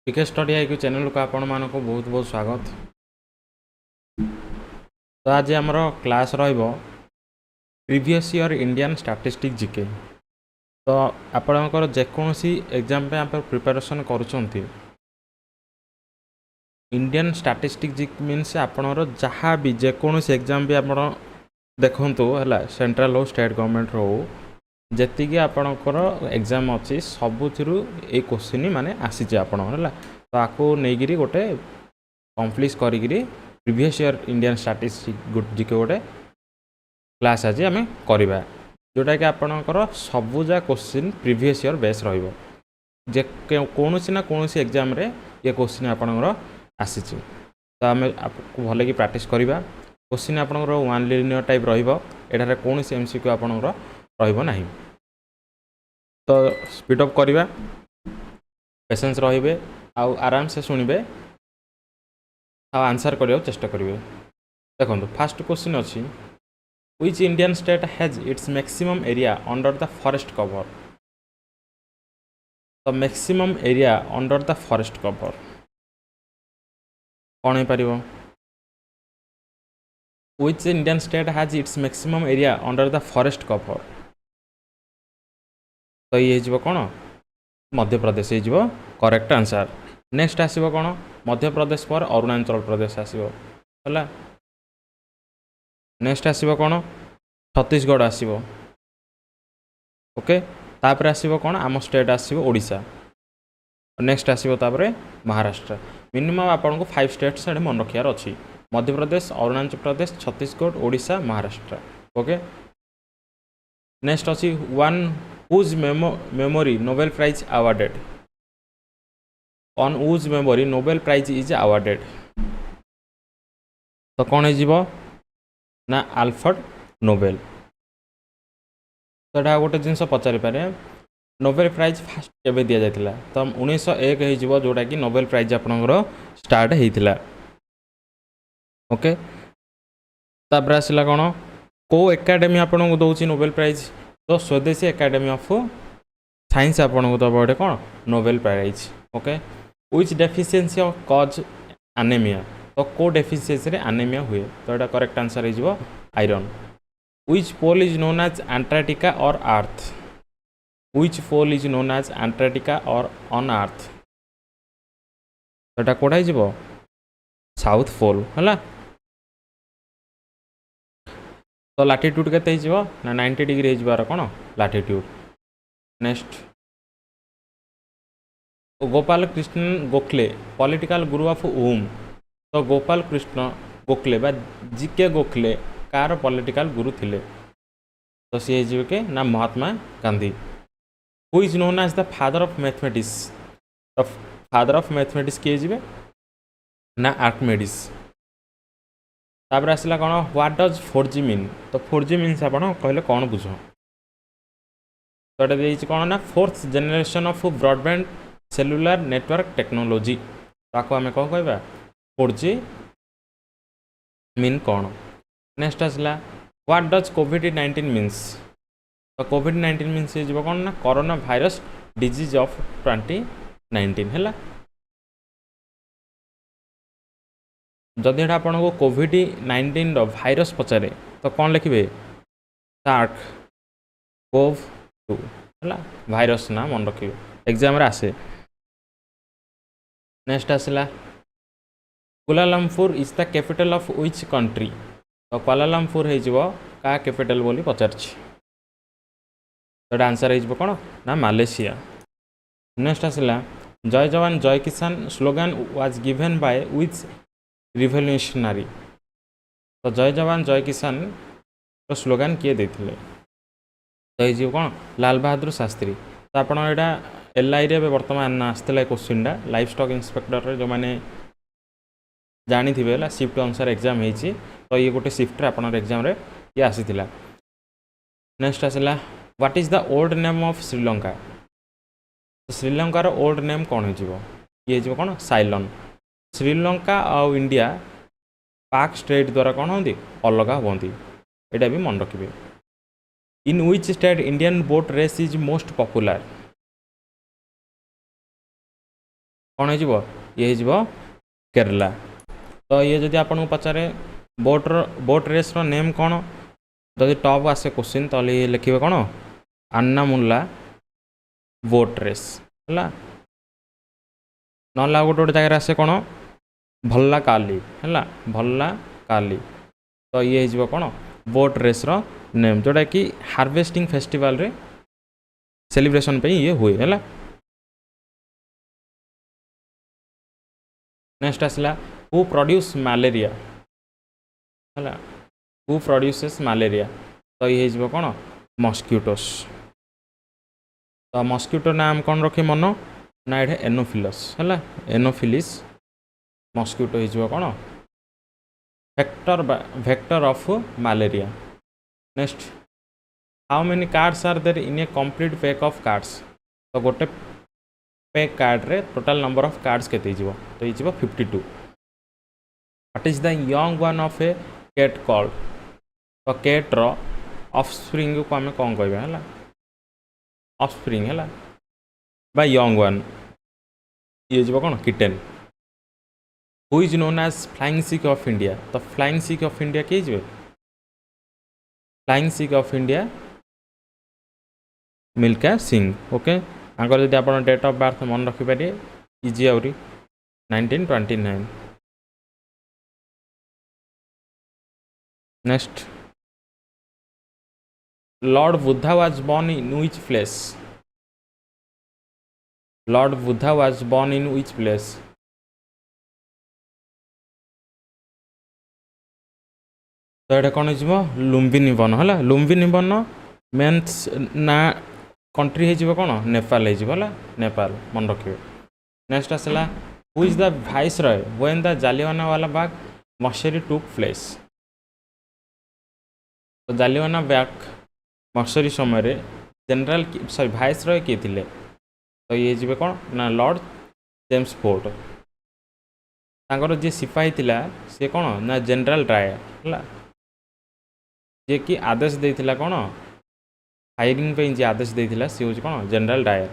पीके study आई channel को आपण मानक बहुत बहुत स्वागत। तो आज आमर class previous year Indian statistics GK. तो आपणकर जेकोसी एग्जाम पे आप प्रिपरेशन करुँच इंडियन स्टैटिस्टिक्स जीके मीन्स आपणर जहाँ भी जेकोसी एग्जाम भी आप देखु है सेंट्रल हो स्टेट गवर्नमेंट हो जी आपणकर एग्जाम अच्छी सबुथु ये क्वेश्चन माने आसी आपण है तो आपको नहीं गोटे कम्प्लीट करी previous year Indian statistics GK गोटे क्लास आज आम करवा जोटा कि आपणकर सबुजा क्वेश्चन प्रीवियस ईयर बेस रे कौन ना कौन एग्जाम रे ये क्वेश्चन आपणकर आसी तो आम आपको भल कि प्रैक्टिस करवा क्वेश्चन आपणकर वन लिनियर टाइप रही कौन सी एमसीक्यू आपणकर रही तो स्पीड अप करवा पेशेंस रे आराम से शुणवे आंसर करने चेष्टा करेंगे। देखो फास्ट क्वेश्चन अच्छी which Indian state has its maximum area under the forest cover. तो maximum area under the forest cover कौन हो पार which Indian state has its maximum area under the forest cover तो ये हो कौन मध्य प्रदेश हो करेक्ट आंसर। नेक्स्ट आसो कौन मध्य प्रदेश पर अरुणाचल प्रदेश आसो है। नेक्स्ट आसो कौन छत्तीसगढ़ आसो ओके तापर आसो कौन आम स्टेट आसो ओडिशा। नेक्स्ट आसो तापर महाराष्ट्र। मिनिमम आपन को 5 स्टेट्स मन रखार अच्छी मध्य प्रदेश अरुणाचल प्रदेश छत्तीसगढ़ ओडिशा महाराष्ट्र ओके। नेक्स्ट अच्छी one whose memory Nobel prize awarded on whose memory Nobel prize is awarded तो कौन हो ना आल्फ्रेड नोबेल। तो यहाँ गोटे जिनस पचारि पारे नोबेल प्राइज फास्ट केवे दि जाता तो 1901 हो जोटा कि नोबेल प्राइज आपणकर स्टार्ट होता ओके। तापर आसला कौन को एकाडेमी आपन को दौर नोबेल प्राइज तो स्वदेशी एकेडमी ऑफ साइंस आपन को दबा गोटे कौन Nobel prize okay. Which deficiency of cause anaemia तो को डेफिशिएंसी रे एनीमिया हुए तो यहाँ करेक्ट आंसर हो iron. Which pole is known as Antarctica और earth which pole is known as Antarctica और ऑन अर्थ तो यहाँ कौटा हो साउथ पोल है। तो लाटिट्यूड के ना 90 डिग्री हो कौन लाटिट्यूड। Next Gopal Krishna Gokhale political Guru of वूम तो गोपाल कृष्ण गोखले बा जीके गोखले कार पॉलिटिकल गुरु थिले तो सी हो के ना Mahatma Gandhi. Who is known as the father of mathematics तो फादर ऑफ मैथमेटिक्स किए जी ना आर्किमिडीज। तापर आसला कौन व्हाट डज 4G मीन तो 4G मीन्स आप कहले कौन बुझ तो ये कौन ना fourth generation of broadband cellular network technology तो आपको आम कौन कह 4G मीन कौन। नेक्स्ट आसला व्हाट डज कोविड-19 मीन्स तो कोविड-19 मीन्स हो कौन ना कोरोना भाइरस डिजीज ऑफ 2019 है। जदि यहाँ आपको कोविड-19 भाइरस पचारे तो कौन लिखे सार्क कोव 2 है भाइरस ना मन रखिए एग्जाम रे आसे। नेक्स्ट आसला Kuala Lumpur is the capital of which country तो कुलालमपुर हो का कैपिटल बोली पचार तो आंसर हो कौन ना मालेशिया। नेक्स्ट आसला जय जवान जय किसान slogan was given by which revolutionary तो जय जवान जय किसान तो स्लोगान किए देते तो ये कौन लाल बहादुर शास्त्री। तो आप LI रे बर्तमान आसला क्वेश्चन लाइफ स्टॉक इंस्पेक्टर जो मैंने जानी थे शिफ्ट अनुसार एग्जाम होती तो ये गोटे शिफ्ट आप एग्जाम रे ये आसी। नेक्स्ट आसला what is the old name of Sri Lanka तो श्रीलंकार ओल्ड नेम कौन हो ये कौन साइलन। श्रीलंका और इंडिया पाक स्टेट द्वारा कौन होती अलग होती यहाँ भी मन रखिए। In which state Indian boat race is most popular कौन हो ये हो केरला। तो ये जदि आपको पचारे बोट रेस रो नेम कौन जदि टॉप आसे क्वेश्चन तो ये लिखे कौन अन्नामुल्ला बोट रेस है ना गोटे गोटे जगह आसे कौन भल्ला काली है भल्ला काली। तो ये हो कौन बोट रेस रो नेम जोटा कि हार्वेस्टिंग फेस्टिवल रे सेलिब्रेशन पे ये हुए है। नेक्स्ट आसला हु प्रोड्यूस मलेरिया है हु प्रोड्यूसेस मलेरिया। तो ये हो कौन मस्क्यूटोस। तो मस्क्यूटो नाम कौन रखे मन ना ये एनोफिलस है एनोफिलिस मस्क्यूटो हो कौन vector of malaria. Next how many cards are there in a complete pack of cards. तो गोटे पैक कार्ड रे टोटल नंबर ऑफ कार्ड्स केते हो तो ये 52। What is the young one of a cat called. तो कैट रो offspring को आम कौन कहबा है ऑफस्प्रिंग है बा यंग वन ये जो कौन किटेन। Who is known as flying Sikh of India. तो फ्लाइंग सिख ऑफ इंडिया किए जे flying Sikh of India Milkha Singh. Okay आगर जब आप डेट ऑफ बर्थ मन रखिपारे इजी आउरी 1929। Next Lord Buddha was born in which place। Lord Buddha was born in which place। तो ये कौन हो लुम्बिनी वन है लुम्बिनी वन मेन्स ना कंट्री हो कौन नेपाल हो नेपाल मन रखिए। नेक्स्ट आसला who is the vice Roy when the Jallianwala Bagh murder took place. तो जालियाना बाग मर्डर समय जनरल सॉरी वाइस रॉय किए थे। तो ये जी कौन ना लॉर्ड जेम्स फोर्ट। तांकर जी सिपाही थिला सी कौन ना जनरल डायर है जे कि आदेश देता कौन फायरिंग पे जी आदेश देता सी हूँ कौन जनरल डायर।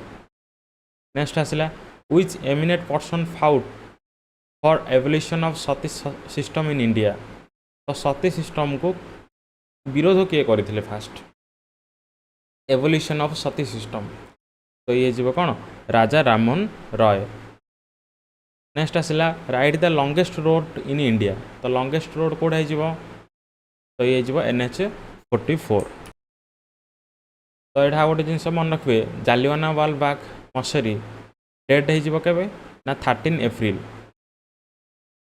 नेक्स्ट आसला which eminent person fought for evolution of Sati system in India. तो सती सिस्टम को विरोध किए करते fast evolution of Sati system. तो ये जीव कौन राजा राममोहन रॉय। नेक्स्ट आसला right the longest road in India. तो लॉन्गेस्ट रोड कौटा हो तो ये जीव NH 44। तो यहाँ गोटे जिन मन रखिए जालियानवाला बाग मर्डर डेट हो ना 13 एप्रिल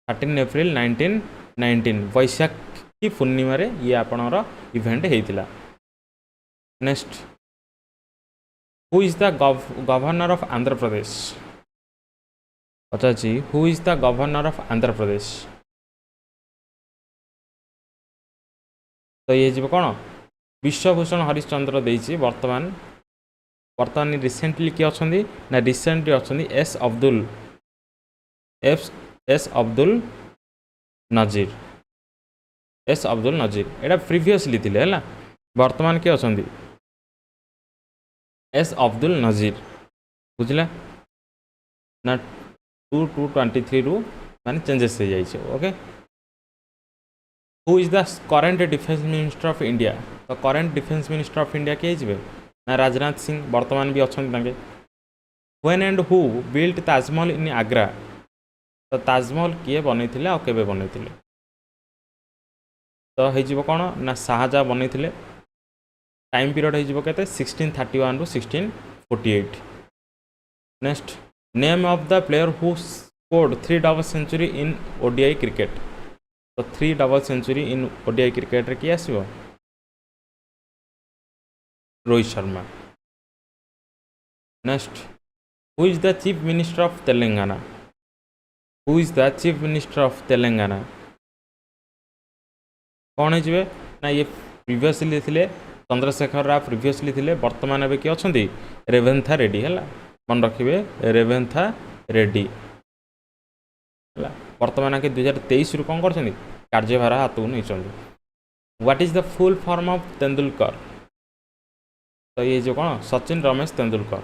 1919 वैशाखी पूर्णिमा ये आपणर इवेंट होता। Next who is the governor of Andhra Pradesh. पचार who is the governor of Andhra Pradesh. तो ये जी कौन विश्वभूषण हरिश्चंद्र देती वर्तमान रिसेंटली किए अच्छा ना रिसेंटली अच्छा एस अब्दुल नजीर एटा प्रीवियसली थे है वर्तमान किए अच्छा एस अब्दुल नजीर बुझला ना 2/23 रु माने चेंजेस हो जाइए। Okay who is the current defence minister of India. तो current defence minister of India किए जी ना राजनाथ सिंह वर्तमान भी अच्छा। When and who built Taj Mahal in Agra. तो ताजमहल किए बनई आ केबे बनई। तो हो कौन ना शाहजहाँ बनई। टाइम पीरियड हो 1631 रु 1648। Next name of the player who scored 3 double century in ODI cricket. तो 3 double century in ODI cricket रे किए आसो Rohit Sharma. Next who is the chief minister of Telangana. Who is the chief minister of Telangana कौन हो ना ये प्रीवियसली थे Chandrashekhar Rao previously थे वर्तमान ए किए अच्छा रेवेन्था रेड्डी है मन रखिए रेवेन्था रेड्डी वर्तमान के 2023 रु कौन कर कार्यभार हाथ को नहीं। What is the full form of Tendulkar. तो ये जो कौन Sachin Ramesh Tendulkar.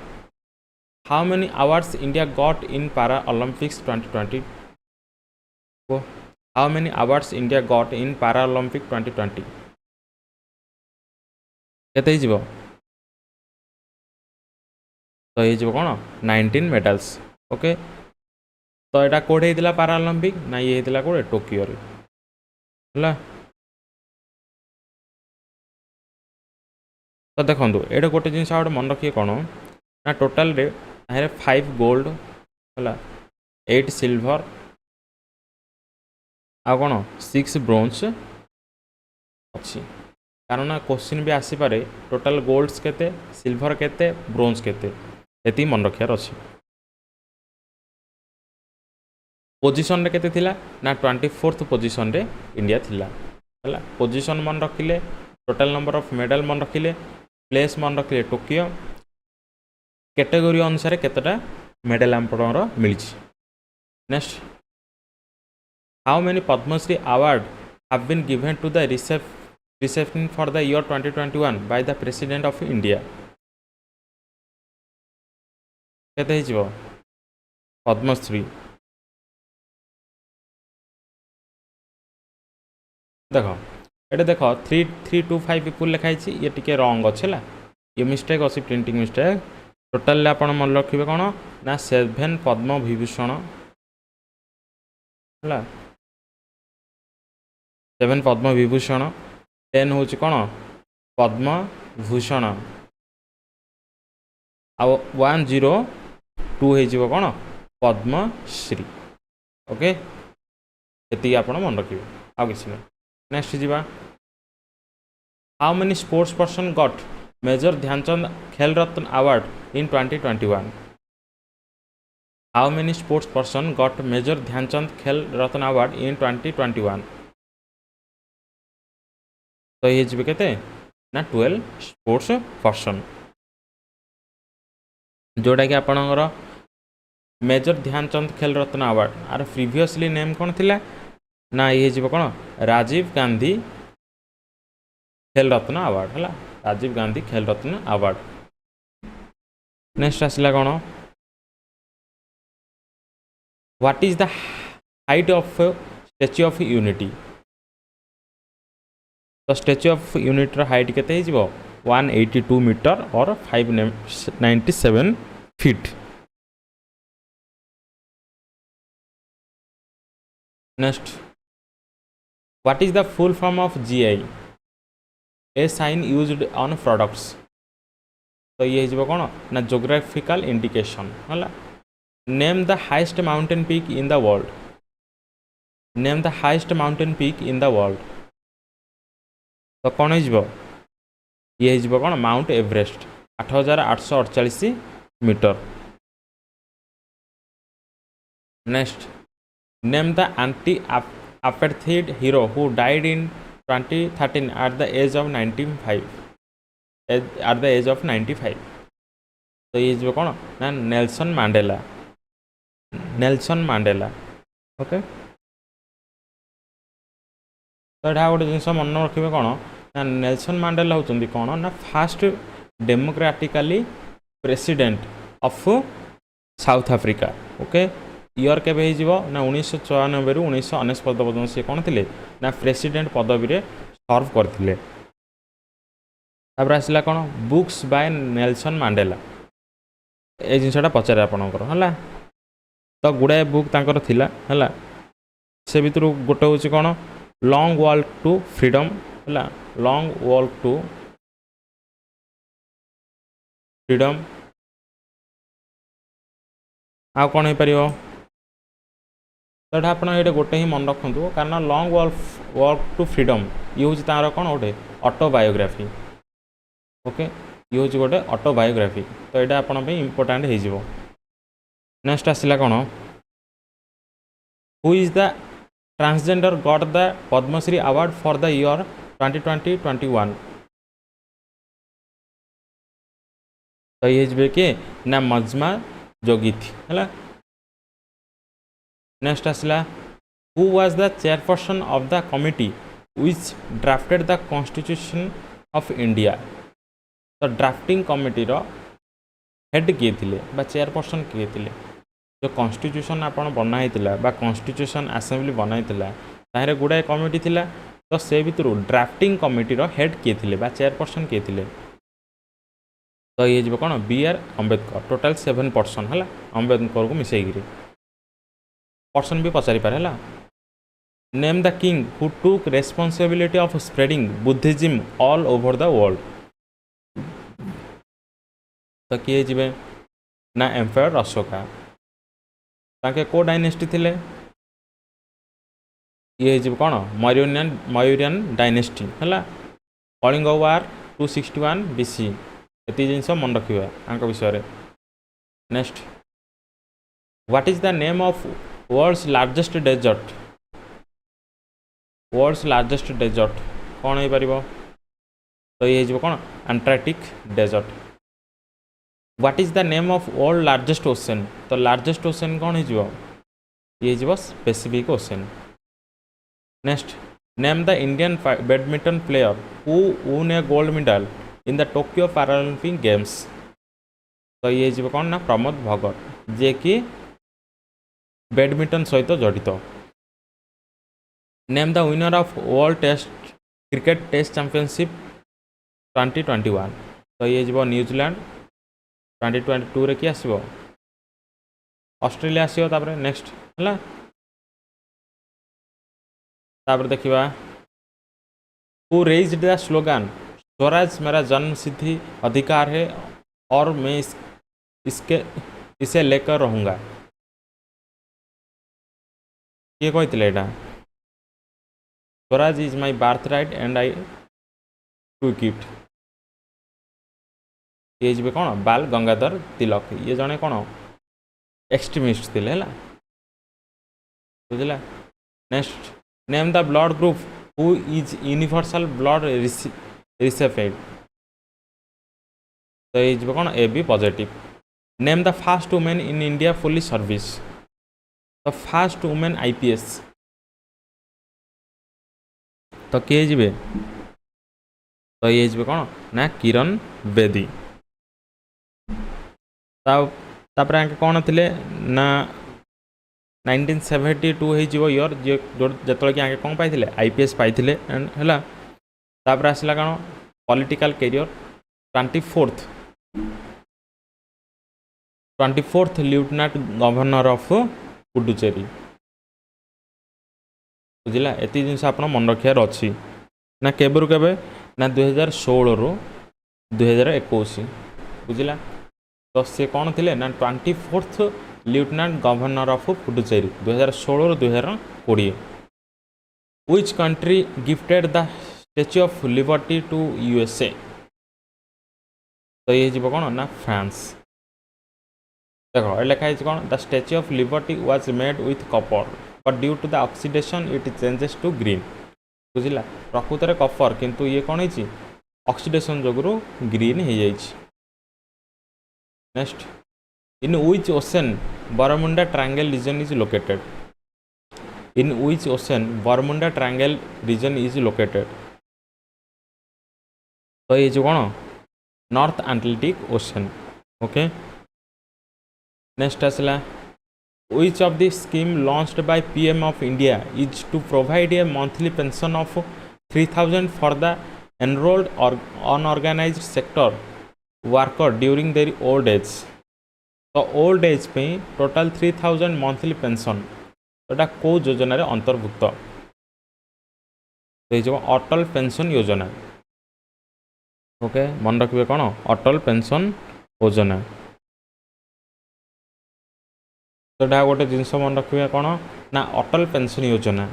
How many awards India got in para Olympics 2020? How many awards India got in para Olympic 2020? केते हिजिबो? तो ये कौन 19 मेडल्स। ओके, तो यहाँ कौटे होता पाराओलंपिक ना ये होता कौटे टोकियो है। तो देखो ये गोटे जिन गोटे मन रखिए कौन ना टोटाल 5 गोल्ड है, 8 सिल्वर आ कौन 6 ब्रोंज अच्छी। कारण क्वेश्चन भी आसीपे टोटाल गोल्ड्स केते, सिल्वर केते, ब्रोंज केते, ये मन रखार अच्छे। पोजिशन रे केते थिला ना 24th पोजिशन रे इंडिया थिला है। पोजिशन मन रखिले, टोटाल नंबर ऑफ मेडल मन रखिले, प्लेस मन रखिले टोकियो, कैटेगरी अनुसार केतेटा मेडल आमपर मिली। Next, how many Padma Shri award have been given to the reception for the year 2021 by the president of India? केते हिजिबो पद्मश्री? देख ये देख 3325 पीपुल लिखाई, ये टी रंग अच्छे है, ये मिस्टेक अच्छी प्रिंटिंग मिस्टेक। टोटाल आप मन रखिए कौन ना 7 पद्म विभूषण है, 7 पद्म विभूषण, 10 हूँ कौन पद्म भूषण, आ 102 हो कौन पद्मश्री। ओके, ये आप मन रखिए आ कि नहीं। नेक्स्ट जीवा, how many sports person got major Dhyan Chand Khel Ratna award in 2021? How many sports person got major Dhyan Chand Khel Ratna award in 2021? तो ये जी के ना 12 स्पोर्ट्स पर्सन, जोटा कि आपणकर major Dhyan Chand Khel Ratna award are previously name कौन थिला ना ये जी कौन राजीव गांधी खेल रत्न अवार्ड है, राजीव गांधी खेल रत्न अवार्ड। नेक्स्ट आसला कौन, what is the height of statue of unity? तो स्टैच्यू ऑफ यूनिटी हाइट केते हिजिबो 182 मीटर और 597 feet. Next, what is the full form of GI? A sign used on products. तो ये हो कौन ना जोग्राफिकल इंडिकेशन है। Name the highest mountain peak in the world, name the highest mountain peak in the world. तो कौन हो ये हो कौन Mount Everest 8848 metre. Next, name the anti apartheid hero who died in 2013 at the age of 95, at the age of 95। तो ये जो कौन ना Nelson mandala, Nelson mandala. Okay, तो यहाँ गोटे जिन मन रखिए कौन ना नेल्सन मैंडेला होती कौन ना fast democratically president of south Africa. Okay, year के ना 1994 रु 1999 पर्यटन सी कौन थे ना प्रेसिडेंट पदवी रे सर्व करते। आसला कौन बुक्स बाय नेल्सन मैंडेला, ये जिनसा पचारे आपणकर है। तो गुड़ाए बुक तांकर थिला है, से भितर गोटे हूँ कौन लॉन्ग वॉक टू फ्रीडम है, लॉन्ग वॉक टू फ्रीडम। आ कौन हो पार तो आप ये गोटे ही मन रखु, कारण लॉन्ग वॉक टू फ्रीडम ये हूँ तार कौन गोटे ऑटोबायोग्राफी। ओके, ये हूँ गोटे ऑटोबायोग्राफी, तो यहाँ आप इम्पोर्टाट हो। नेक्स्ट आसला कौन, who is the transgender got the Padmashri award for the year 2020-21? तो ये किए ना मजमा जोगी थी है। नेक्स्ट आसला, who was the chairperson of the committee which drafted the constitution of India? तो ड्राफ्टिंग कमिटी हेड किए थिले बा चेयरपर्सन किए थिले जो कॉन्स्टिट्यूशन आपण बनाइतिला बा कॉन्स्टिट्यूशन असेंबली बनाइतिला ताहरे गुडाए कमिटी थिला तो से भितर ड्राफ्टिंग कमिटी रो हेड किए थिले बा चेयरपर्सन किए थिले तो ये जो कौन B R Ambedkar total 7 person है अम्बेडकर को मिसेगी पर्सन भी पचारि पारे है name the king who took responsibility of spreading Buddhism all over the world तो किए जी ना एम्पायर अशोका ताके को डायनेस्टी थिले ये जी कौन मयूरियन डायनेस्टी है कलिंग वार 261 BC ये जिनस मन रखा विषय next what is the name of world's largest desert कौन हो पार तो ये कौन Antarctic desert what is the name of world largest ocean तो लार्जेस्ट ओशन कौन हो ये Pacific ocean next name the Indian badminton player who won a gold medal in the Tokyo Paralympic games तो ये जी कौन ना प्रमोद भगत जे कि बैडमिंटन सहित जड़ित name the winner of world test cricket test championship 2021 तो ये जी न्यूजीलैंड 2022 रे कि आसो ऑस्ट्रेलिया आसो तापर नेक्स्ट है तापर देखा who raised the slogan Swaraj मेरा जन्म सिद्धि अधिकार है और मैं इसे लेकर रहूँगा ये कहते Swaraj is my birth right and I took it ये जी कौन बाल गंगाधर तिलक ये जड़े कौन एक्सट्रीमिस्ट थे है बुझला next name the blood group who is universal blood recipient तो ये कौन A B positive name the first women in India police service तो फास्ट वुमेन IPS तो किए जी तो ये जी कौन ना किरण बेदी तापर आके कौन थे ना 1972 हो इयर जो कि आगे कौन पाई IPS पाई है तापर आसला कौन political career 24th lieutenant governor of Puducherry बुझला एति जिनस आप मन रखार अच्छी ना केबरु केबे ना 2016 रु 2021 बुझला तो सी कौन थे ना 24th lieutenant governor of Puducherry 2016 रु 2020 which country gifted the statue of liberty to USA तो ये जी कौन ना फ्रांस देखो लिखाई कौन the statue of liberty was made with copper but due to the oxidation it changes to green बुझला प्रकृत में कपर किंतु ये कौन है ऑक्सीडेशन जोगुरु ग्रीन हो जाए next in which ocean Bermuda triangle region is located in which ocean Bermuda triangle region is located तो ये जो कौन north Atlantic ocean okay next आसला which of the scheme launched by PM of India is to provide a monthly pension of 3000 for the enrolled और unorganised sector worker during their old age तो old age पे total 3000 monthly pension तो कौ योजन अंतर्भुक्त तो ये अटल pension योजना okay मन रखिए कौन अटल पेंशन योजना तो गोटे जिनस मन रखिए कौन ना Atal pension Yojana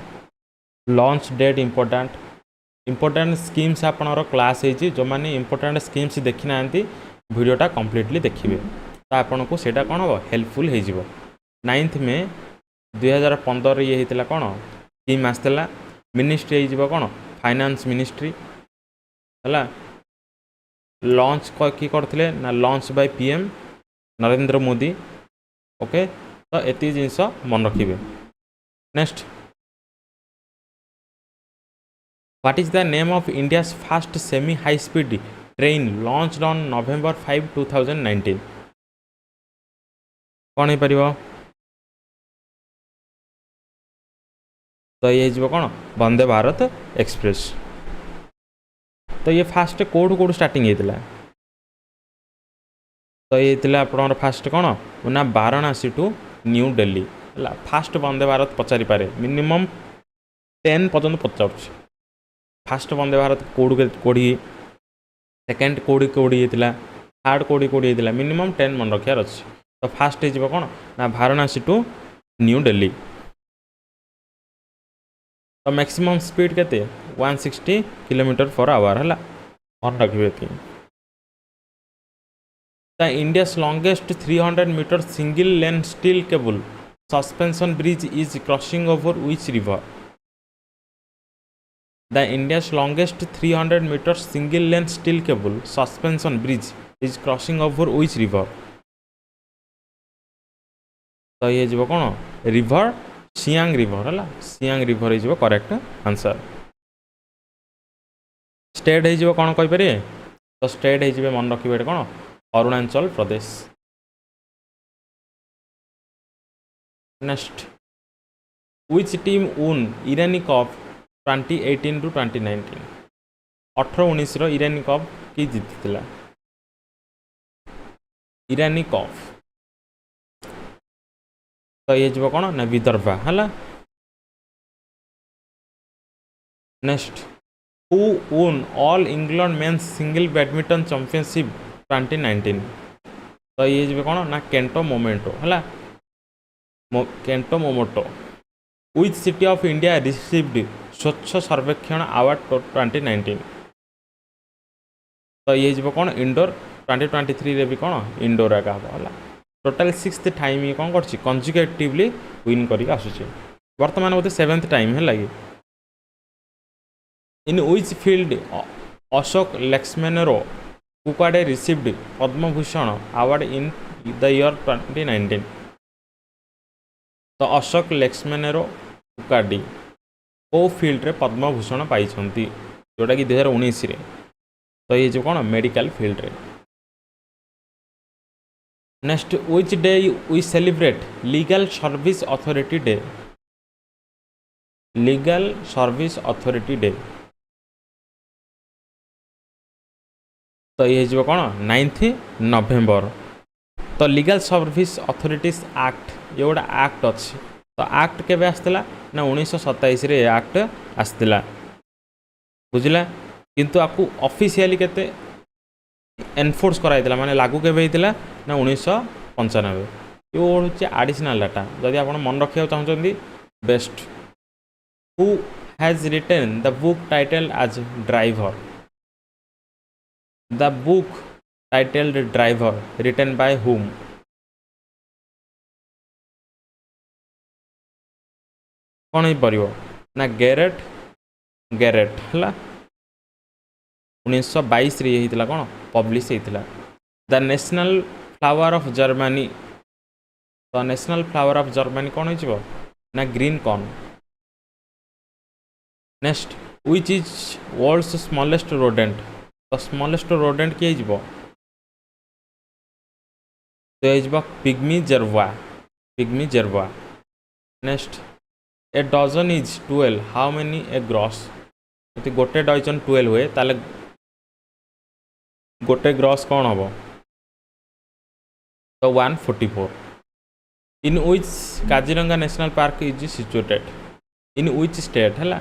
launch date important schemes आपणर क्लास है जो मैंने इंपोर्टेंट स्कीम्स देखी ना वीडियोटा कंप्लीटली देखिए तो आपन को सेटा कौन हम हेल्पफुल हो 9th May 2015 ये होता कौन स्कीम आसला मिनिस्ट्री हो कौन फाइनेंस मिनिस्ट्री है लॉन्च कि करते ना launch by PM Narendra Modi okay तो एति जिनस मन रखिए next what is the name of India's first semi high speed train launched on November 5, 2019 कौन हो पारिबो तो ये हो कौन वंदे भारत एक्सप्रेस तो ये फास्ट कोड कोड स्टार्टिंग होता तो ये आप फास्ट कौन ना वाराणसी टू न्यू दिल्ली है फास्ट वंदे भारत पचारि पारे मिनिमम 10 पर्यंत पचार फास्ट वंदे भारत कोड़ी कोड़ी सेकेंड कोड़ी कोड़ी होता थर्ड कोड़ी कोड़ी होता मिनिमम 10 मन रखार अच्छे तो फास्ट हो कौन ना वाराणसी टू न्यू दिल्ली तो मैक्सिमम स्पीड केते 160 km/h है मन रखिए the India's longest 300 meter single lane steel cable suspension bridge is crossing over which river the India's longest 300 meter single lane steel cable suspension bridge is crossing over which river तो ये जो कौन river Siang river है Siang river हो correct answer state हो कौन कहींपर तो स्टेट हो मन रखिए कौन Arunachal Pradesh next which team won Irani cup 2018 to 2019 18-19 Irani cup कि जीति इरानी कप तो ये जो कौन ना विदर्भा है next who won all England men's single badminton championship 2019 तो ये जो कौन ना केंटो मोमेंटो है Kento Momota which city of India received Swachh Survekshan award 2019 तो ये जो कौन इंडोर 2023 रे भी कौन इंडोर एका है टोटाल 6th टाइम ये कौन कर कंजिक्यूटिवली विन करके आसुचे वर्तमान बोलते 7th टाइम है लगे in which field Ashok Laxmanrao Kukade received Padma Bhushan award in the year 2019 तो अशोक लक्ष्मणेरो कुकाडी को फील्ड रे पद्मभूषण पाई जोटा कि 2019 रे तो ये जो कौन मेडिकल फील्ड रे next which day we celebrate legal service authority day legal service authority day तो ये जो कौन 9th नवेम्बर तो लीगल सर्विस अथॉरिटीज एक्ट ये गोटे एक्ट अच्छी तो एक्ट केबे आसला ना 1927 रे एक्ट आसला बुझला किंतु आपको ऑफिशियली केते एनफोर्स कराइला माने लागू केबे हितला ना 1995 ये हूँ एडिशनल डाटा जदि आप मन रखा चाहते best who has written the book title as driver the book titled driver written by whom कौन हो पार ना गैरेट गैरेट है 1922 रे होता कौन पब्लिश होता the national flower of Germany तो नेशनल फ्लावर ऑफ जर्मनी कौन हो ना green corn next which is world's smallest rodent तो स्मॉलेस्ट रोडेंट किए हो तो ये pygmy jerboa next a dozen is 12 how many a gross यदि गोटे डजन 12 हुए ताले गोटे ग्रॉस कौन हम तो 144 in which Kaziranga national park is situated in which state है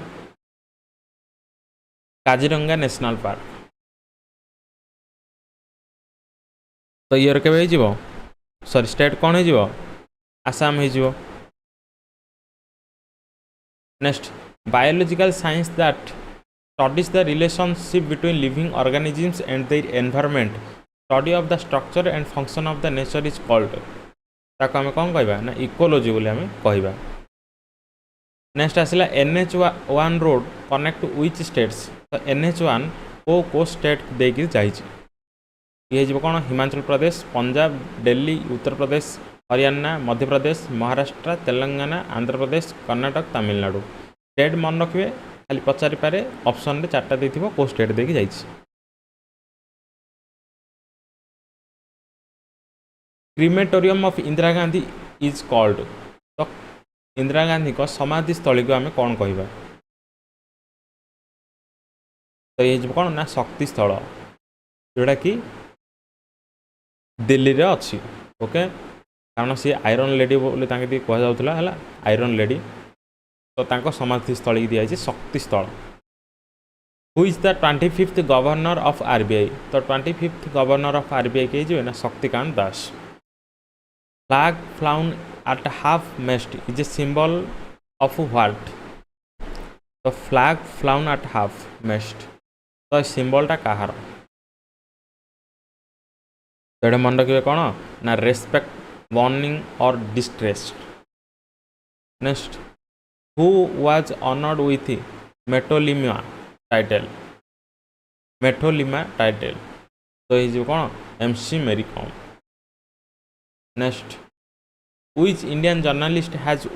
काजीरंगा नेशनल पार्क तो ईयर के सॉरी स्टेट कौन हो आसाम हो next biological science that studies the relationship between living organisms and their environment study of the structure and function of the nature is called ताको आम कौन कहबा ना इकोलॉजी बोली आम कहबा नेक्स्ट आसला NH1 road connect which states तो NH1 को स्टेट देकी जाइए ये जो कौन हिमाचल प्रदेश पंजाब दिल्ली उत्तर प्रदेश हरियाणा मध्य प्रदेश महाराष्ट्र तेलंगाना आंध्र प्रदेश कर्नाटक तमिलनाडु स्टेट मन रखिए खाली पचारि पारे ऑप्शन रे 4टा देथिबो को स्टेट देकी जाइए। Crematorium of Indira Gandhi is called. तो इंदिरा गांधी को समाधि स्थली को आम कौन कहवा? तो ये कौन ना शक्ति स्थल जोटा कि दिल्ली रे अच्छी। ओके, कारण सी आयरन लेडी बोली कह जाऊला आयरन लेडी, तो तांको समाधि स्थल दिखाई Shakti Sthal. Who is the 25th governor of RBI? तो 25th गवर्नर ऑफ आरबीआई के जो है ना Shaktikanta Das. Flag flown at half mast is a symbol of what? तो flag flown at half mast, तो सिंबलटा कहार? तो मन रखिए कौन ना रेस्पेक्ट, वार्निंग और distressed. Next, who was honoured with Meitoilima title? Meitoilima title, तो ये कौन MC Mary Kom. Next, which Indian journalist has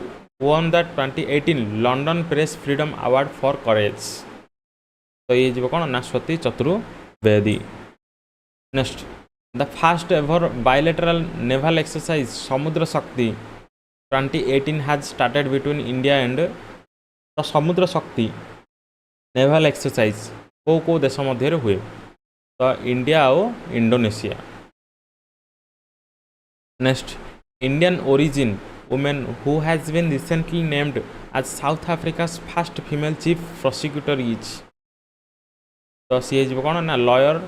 won the 2018 London press freedom award for courage? तो ये कौन ना Swati Chaturvedi. Next, the first ever bilateral naval exercise Samudra Shakti 2018 has started between India and. तो समुद्र शक्ति naval exercise को देश मध्य हुए? तो इंडिया और Indonesia. Next, Indian origin women who has been recently named as South Africa's first female chief prosecutor is? तो सी कौन ना लॉयर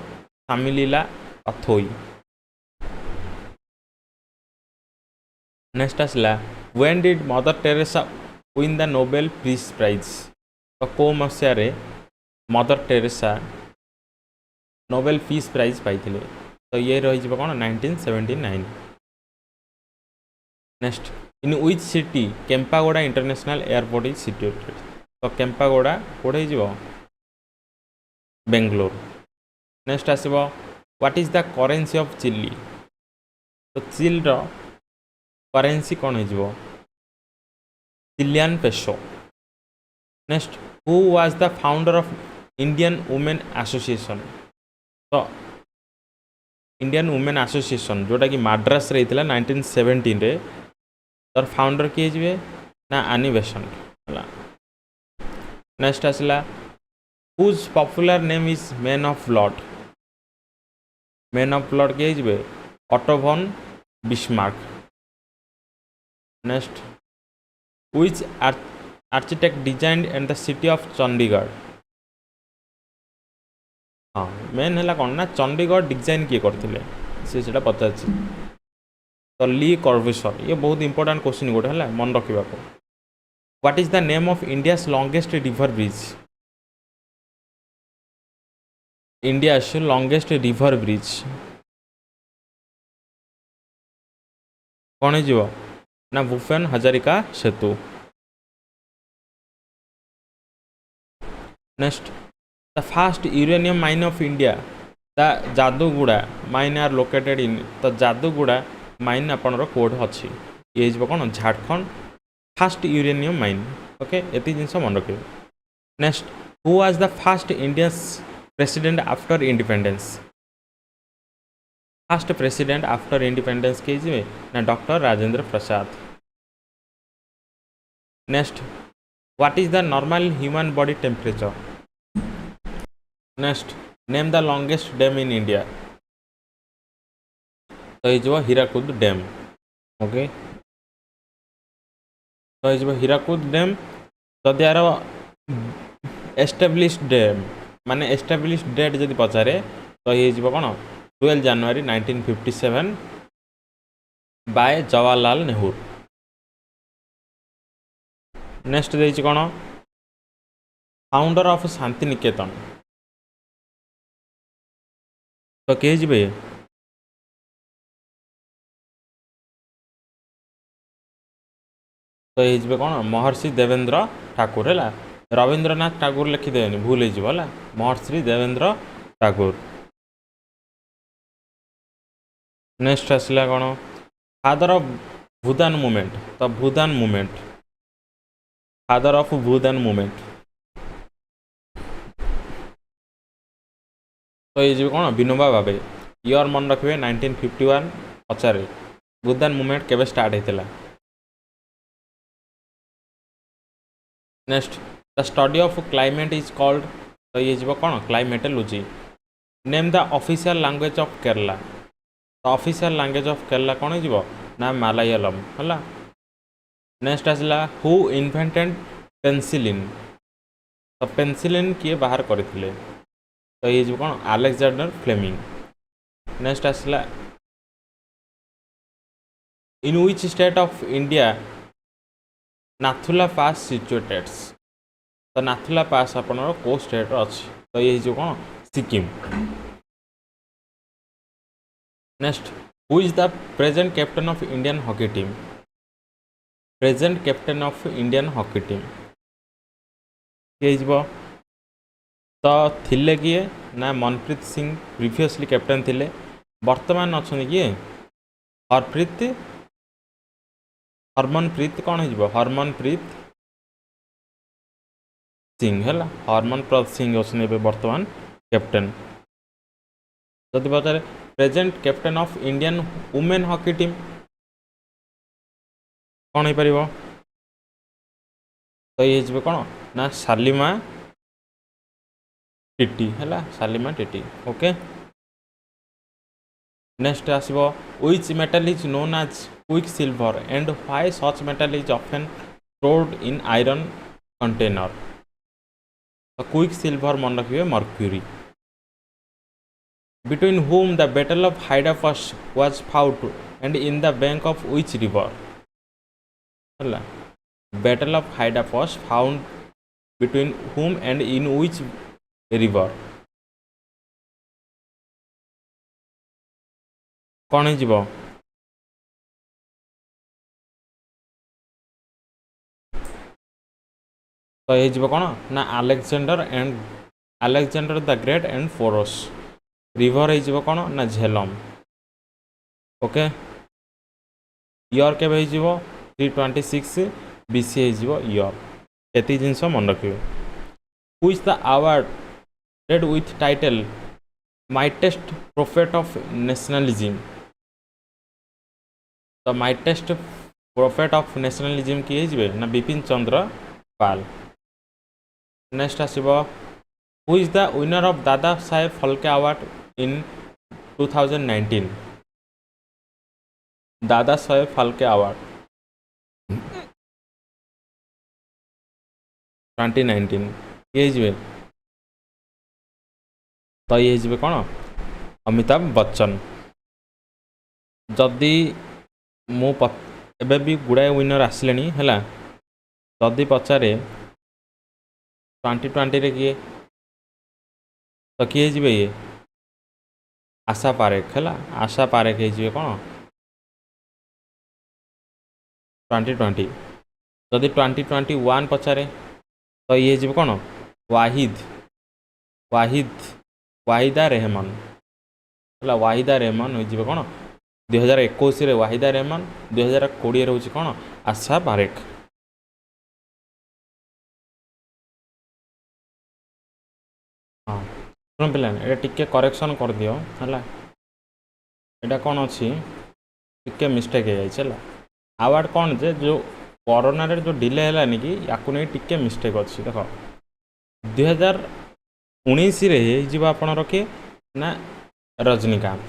सामिलीला अथोई। नेक्स्ट आसला, when did Mother Teresa win the Nobel peace prize? तो को मसीह Mother Teresa Nobel peace prize पाई? तो ये रही कौन 1979। Next, in which city Kempegowda international airport is situated? तो केम्पागोड़ा कोड़े बेंगलोर। नेक्स्ट आसब, what is the currency of Chile? तो चिल्र करेन्सी कौन हो? Chilean peso. Next, who was the founder of Indian women association? तो इंडियन वुमेन एसोसिएशन जोटा कि मद्रास रही 1917 रे, तर फाउंडर किए जी ना आनी बेसेंट है। नेक्स्ट आसला, whose popular name is man of blood? Man of blood किए जी Otto von Bismarck. Next, which architect designed and the city of Chandigarh? हाँ, मेन है कौन ना चंडीगढ़ डिजाइन किए करते से पचार। तो ली कर्वेसर, ये बहुत इंपोर्टेंट क्वेश्चन गोटे है मन रखा। What is the name of India's longest river bridge? India's longest river bridge कौन हो ना Bhupen Hazarika Setu. Next, the first uranium mine of India the Jaduguda mine are located in? तो जादूगुड़ा माइन आपणर कोड अच्छी ये कौन Jharkhand first uranium mine. Okay, ये जिन मन रखिए। Next, who was the first Indian president after independence? First president after independence के ना doctor Rajendra Prasad. Next, what is the normal human body temperature? Next, name the longest dam in India? तो ये Hirakud dam. Okay, तो ये Hirakud dam. तो यार established dam माने established date जब पचारे तो ये कौन 12 जनवरी 1957 बाय जवाहरलाल नेहरू। नेक्स्ट देखिए कौन फाउंडर ऑफ शांति निकेतन? तो किए जी तो ये कौन महर्षि देवेंद्र ठाकुर है। रविंद्रनाथ ठाकुर लिखिदेनि भूल हो महर्षि देवेंद्र ठाकुर। नेक्स्ट आसला कौन फादर ऑफ भूदान मूवमेंट? तो Bhoodan movement father of Bhoodan movement. तो ये कौन विनोबा भावे। ईयर मन रखिए 1951 पचारे भूदान मूवमेंट केबे स्टार्ट होता। Next the study of climate is called, तो ये जीव कौन climatology. Name the official language of Kerala, तो ऑफिशियल लैंग्वेज ऑफ केरला कौन हो ना मालायालम है। नेक्स्ट आसला हु इन्वेंटेड पेंसिलिन, तो पेंसिलिन किए बाहर करते, तो ये जो कौन अलेक्जेंडर फ्लेमिंग। नेक्स्ट आसला in which state of India Nathula pass situated, तो नाथुला पास आपनर को स्टेट अच्छी, तो ये जो कौन Sikkim. Next who is the present captain of Indian hockey team, present captain of Indian hockey team किए तो थिले किए ना मनप्रीत सिंह प्रीवियसली कैप्टन थिले, वर्तमान अच्छा किए हरप्रीत हरमनप्रीत कौन हो हरमनप्रीत सिंह है। हरमनप्रीत सिंह अच्छे वर्तमान कैप्टन। जदि पचारे present captain of Indian women hockey team कौन हो पार, तो ये कौन ना शालिमा टीटी है, शालिमा टीटी। ओके नेक्स्ट आसो which metal is known as quick silver and why such metal is often stored in iron container, तो क्विक सिल्वर मन रखिए mercury. Between whom the battle of Hydaspes was fought and in the bank of which river, है battle of Hydaspes found between whom and in which river कौन हो, तो ये कौन ना Alexander the great and forces. River हो कौन ना झेलम। ओके इयर के 326 बीसी हो इयर, ये जिनस मन रखिए। Who is the awarded with title mightiest prophet of nationalism, तो माइटेस्ट प्रोफेट ऑफ नेशनलिज्म किए ना बिपिन चंद्र पाल। नेक्स्ट आसो who is the winner of Dada Saheb Phalke award in 2019, दादा साहेब फाल्के अवार्ड 2019 ये तो ये कौन अमिताभ बच्चन। जदि मु एबे भी गुड़ाए विनर आसिले है, जदि पचारे 2020 रे किए तो किए ये आशा पारेख है, आशा पारेख हो कौन 2020। जदि 2021 पचारे तो ये कौन वाहिदा रहमान है, वाहिदा रहमान हो कौन 2021 वाहिदा रहमान, 2020 हूँ कौन आशा पारेख। हाँ शुण पे ये टिके करेक्शन कर दियो है, यहाँ कौन अच्छी टिके मिस्टेक हो जाए। अवार्ड कौन जे जो कोरोना रे जो डिले है कि या नहीं टिके मिस्टेक अच्छी देख 2019 आपणर किए ना रजनीकांत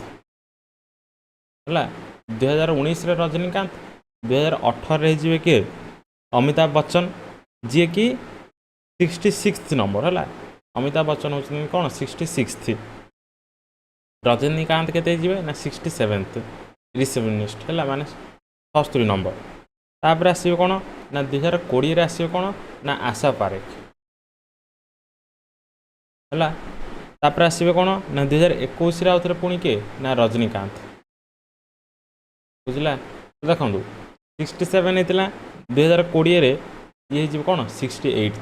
है, 2019 रजनीकांत, 2018 किए अमिताभ बच्चन जी कि 66 नंबर है। अमिताभ बच्चन होती कौन 66, रजनीकांत के ना 67 रिसेप्शनिस्ट है माने 67 नंबर। तापर आसो कौन ना 2020 आसो कौन ना आशा पारेख है, तापर आसो कौन ना 2021 आउ थे पुणी किए ना रजनीकांत बुझला। देखो 67 होता 2020 ये कौन 68,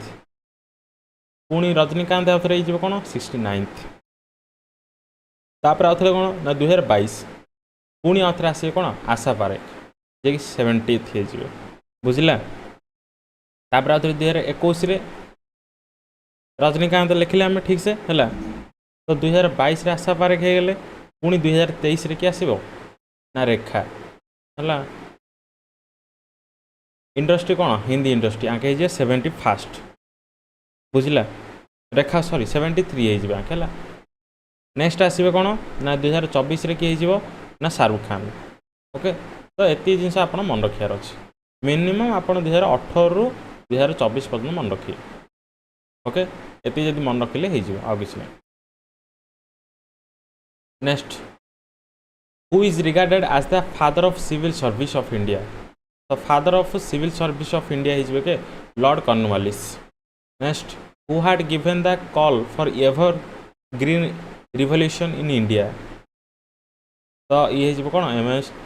पुणी रजनीकांत आउ थे ये कौन 69, तापर आउ थे कौन ना 2022 पुणी आउ थे आसो कौन आशा पारेख जे 70th हो बुझला। तापर आउ थे 2021 रजनीकांत लिखले आम ठीक से है, तो 2022 आशा पारेख हो गले, पुणी 2023 किए आसो ना रेखा है इंडस्ट्री कौन हिंदी इंडस्ट्री आगे हो 71st बुझला रेखा सॉरी 73 हो है नेक्स्ट आसवे कौन ना 2024 किए ना शाहरुख खान ओके तो ये जिनस आप मन रखार अच्छे मिनिमम आप 2018 रु 2024 पर्यटन मन रखिए ओके ये जब मन रखिले हो कि next who is regarded as the father of civil service of India तो father of civil service of India हिजबे के Lord Cornwallis next who had given the call for ever green revolution in India तो ये हो कौन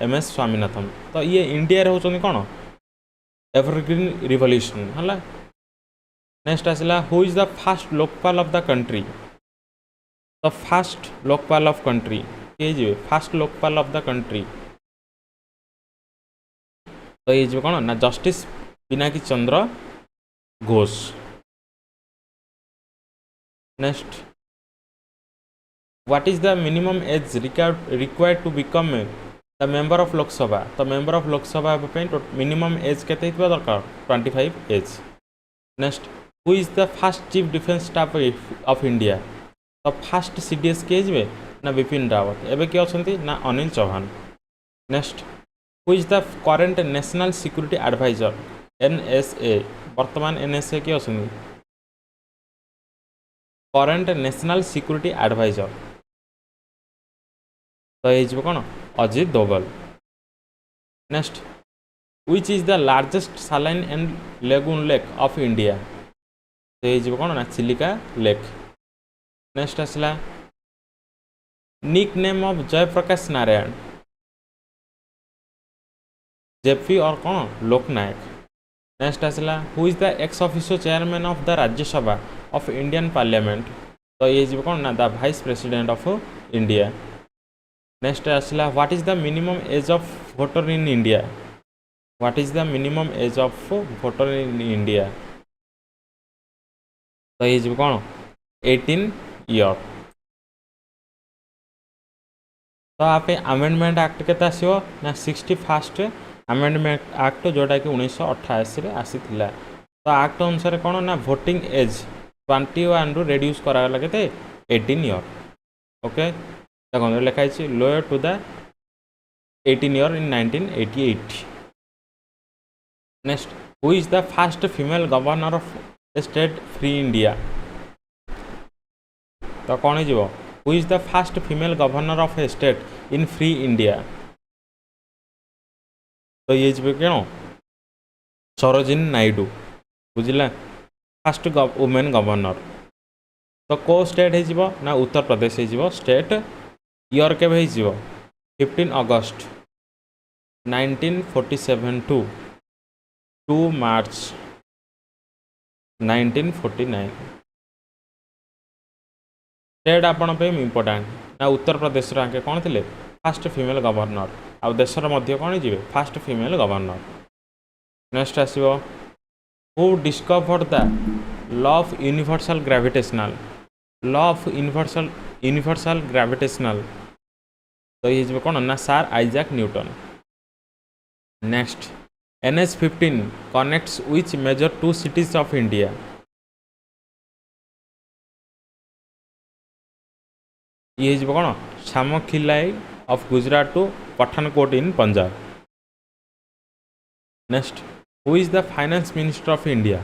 M S Swaminathan तो ये India रे होचनी कौन एवरग्रीन रिवोल्यूशन है नेक्स्ट आसला who is the first Lokpal of the country the first Lokpal of country किए first Lokpal of the country तो ये कौन ना justice Pinaki Chandra Ghose next what is the minimum age required to become the member of Lok Sabha तो member of Lok Sabha minimum age के दरकार 25 age next who is the first chief defence staff of India तो fast CDS किए जी ना विपिन रावत एवं किए अच्छा ना Anil Chauhan next who is the current national security adviser NSA वर्तमान एनएसए किए अच्छा करेन्ट नेशनल सिक्यूरीटी एडवाइजर तो ये कौन Ajit Doval next which is the largest saline and lagoon lake of India तो ये कौन ना चिलिका लेक नेक्स्ट आसला nick name of Jayaprakash Narayan JP और कौन लोकनायक नेक्स्ट आसला who is the ex officio chairman of the Rajya Sabha of Indian parliament तो ये कौन ना the vice president of India next आसला what is the minimum age of voter in India what is the minimum age of voter in India तो ये कौन 18 year तो आप आमेंडमेंट एक्ट के आसो ना 61st आमेंडमेंट एक्ट जोटा कि 1988 आसी तो एक्ट अनुसार कौन ना भोटिंग एज 21 रु रेड्यूस कराला के 18 ईयर ओके देखो लिखाई lower to the 18 year in 1988 next who is the first female governor of state free India तो कौन हो who is the first female governor of a state in free India तो ये क्यों सरोजिनी नायडू बुझला फास्ट वुमेन गवर्नर तो को state हो ना उत्तर प्रदेश हो स्टेट ईयर के 15 अगस्त 1947 टू 2 मार्च 1949 स्टेट आपण पे इम्पोर्टाट ना उत्तर प्रदेश आगे कौन थे फास्ट फीमेल गवर्नर आ देशर मध्य कौन जी फास्ट फीमेल गवर्नर नेक्स्ट आसो who discovered the law of universal gravitational law of universal gravitational तो ये कौन ना sir Isaac Newton next NH-15 connects which major 2 cities of India ये कौन Samakhiali of Gujarat to Pathankot in Punjab next who is the finance minister of India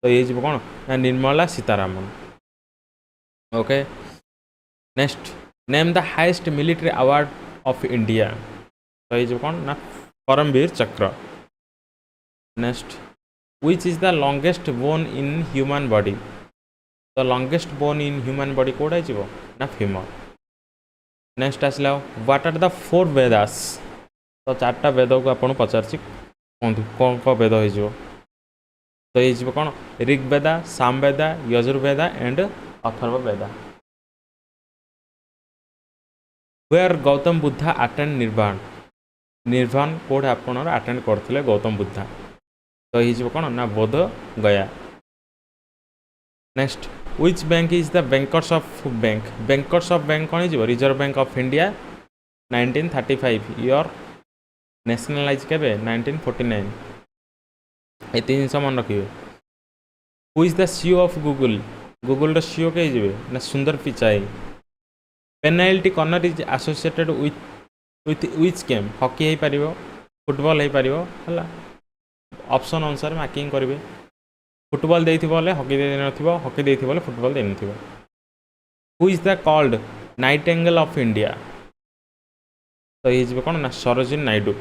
तो ये कौन ना Nirmala Sitharaman okay next name the highest military award of India तो ये कौन ना Param Vir Chakra next which is the longest bone in human body तो longest bone in human body कौटा हो ना फीमर नेक्स्ट आसला व्हाट आर द 4 वेदास तो 4टा वेद को आपको पचार कहतु कौन कौन वेद हो तो ये कौन Rigveda Samaveda Yajurveda and Atharvaveda where Gautam Buddha attend nirvana कोड आप अटेंड करते गौतम बुद्धा तो ये कौन ना Bodh Gaya next which bank is the bankers of bank कौन हो reserve bank of India 1935 year nationalise केबे 1949 ये तीन जिनस मन रखिए who is the CEO of Google Google CEO के जिवे ना Sundar Pichai penalty corner is associated with which game hockey हो पारिबो फुटबॉल हो पारिबो हला ऑप्शन अनुसार मार्किंग करेंगे फुटबॉल देइथि बोले हॉकी दे नथिबो हॉकी देइथि बोले फुटबॉल दे नथिबो who is the called nightingale of India तो ये जी कौन ना Sarojini Naidu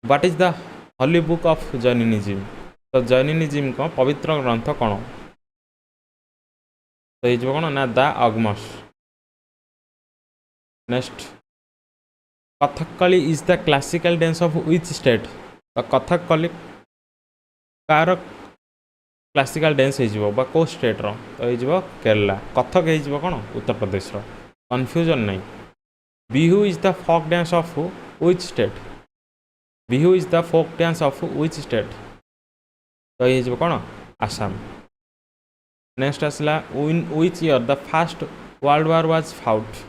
what is the holy book of Jainism तो जैनिनिज्म को पवित्र ग्रंथ कौन तो ये जी कौन ना the Agamas next Kathakali is the classical dance of which state तो कथकली कार क्लासिकल डांस हो कौ स्टेट रो तो ये केरला कथक हो कौन उत्तर प्रदेश रो कन्फ्यूजन नहीं Bihu is the folk dance of which state Bihu is the folk dance of which state तो ये कौन आसाम नेक्स्ट आसला in which year the first world war was fought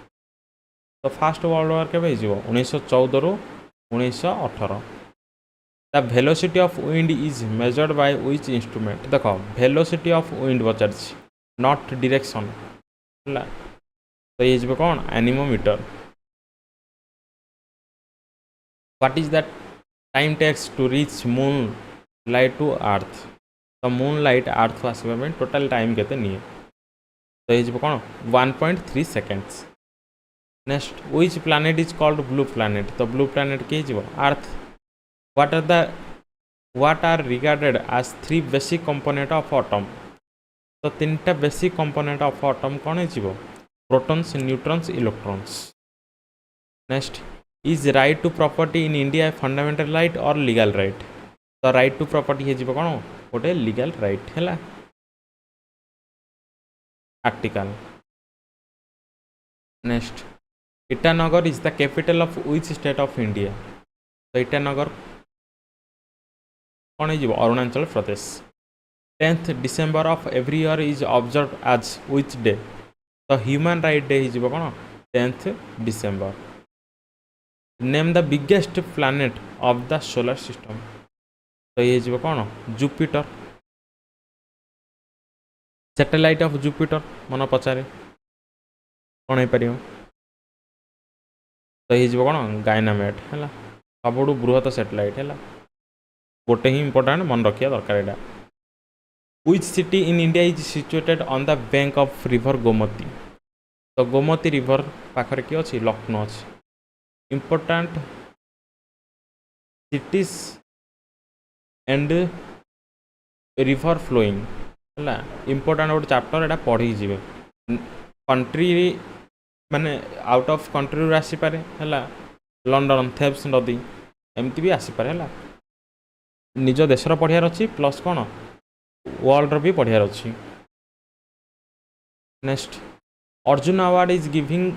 तो फास्ट वर्ल्ड वार केबे हो 1914 रु 1918 the velocity of wind is measured by which instrument देख velocity of wind पचार नॉट डायरेक्शन है तो ये कौन anemometer what is the time takes to reach moon light to earth तो मून लाइट अर्थ को आसवा टोटाल टाइम केते निए तो ये कौन 1.3 seconds next which planet is called blue planet तो ब्लू प्लैनेट के earth what are regarded as 3 basic component of atom तो 3टा बेसिक कंपोनेंट ऑफ एटम कौन हो protons neutrons electrons next is right to property in India fundamental right और legal right तो right to property हो कौन गोटे लीगल राइट है article next Itanagar is the capital of which state of India तो ईटानगर कौन हो Arunachal Pradesh 10th December of every year is observe as which day तो ह्यूमन राइट डे हो कौन 10th December name the biggest planet of the solar system तो ये कौन Jupiter satellite of Jupiter मन पचारे कौन हो पार तो ये कौन गायनामेट है सब बृहत सैटेलाइट है गोटे ही इंपोर्टाट मन रखा दरकार यहाँ which city in India is situated on the bank of river Gomti तो गोमती रिवर पाखरे किए अच्छी लखनऊ अच्छी important cities and river flowing है इंपोर्टाट गोटे चैप्टर यहाँ पढ़ी जी कंट्री माने आउट ऑफ कंट्री आसीपे है लंडन थेब्स नदी एमती भी आसीपे है निज देशर पढ़ियार अच्छी प्लस कौन वर्ल्ड भी पढ़ियार अच्छी next Arjun award is giving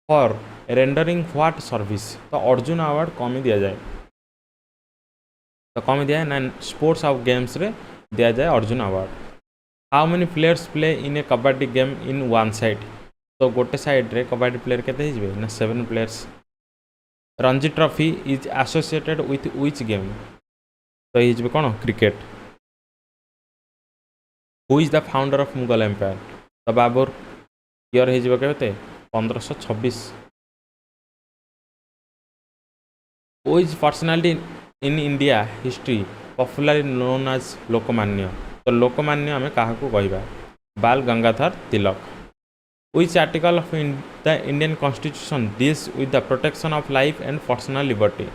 for rendering what service तो अर्जुन अवार्ड कमी दि जाए तो कमी दिए ना स्पोर्ट्स ऑफ गेम्स रे दिया जाए Arjun award how many players play in A kabaddi game in one side तो गोटे साइड रे कबड्डी प्लेयर केते हिजबे ना 7 players Ranji trophy is associated with which game तो ये कौन cricket who is the founder of Mughal empire तो बाबर ईयर हो 1526 who is personality in India history popularly known as Lokmanya तो लोकमान्य आम क्या कहवा Bal Gangadhar Tilak which article of the Indian constitution deals with the protection of life and personal liberty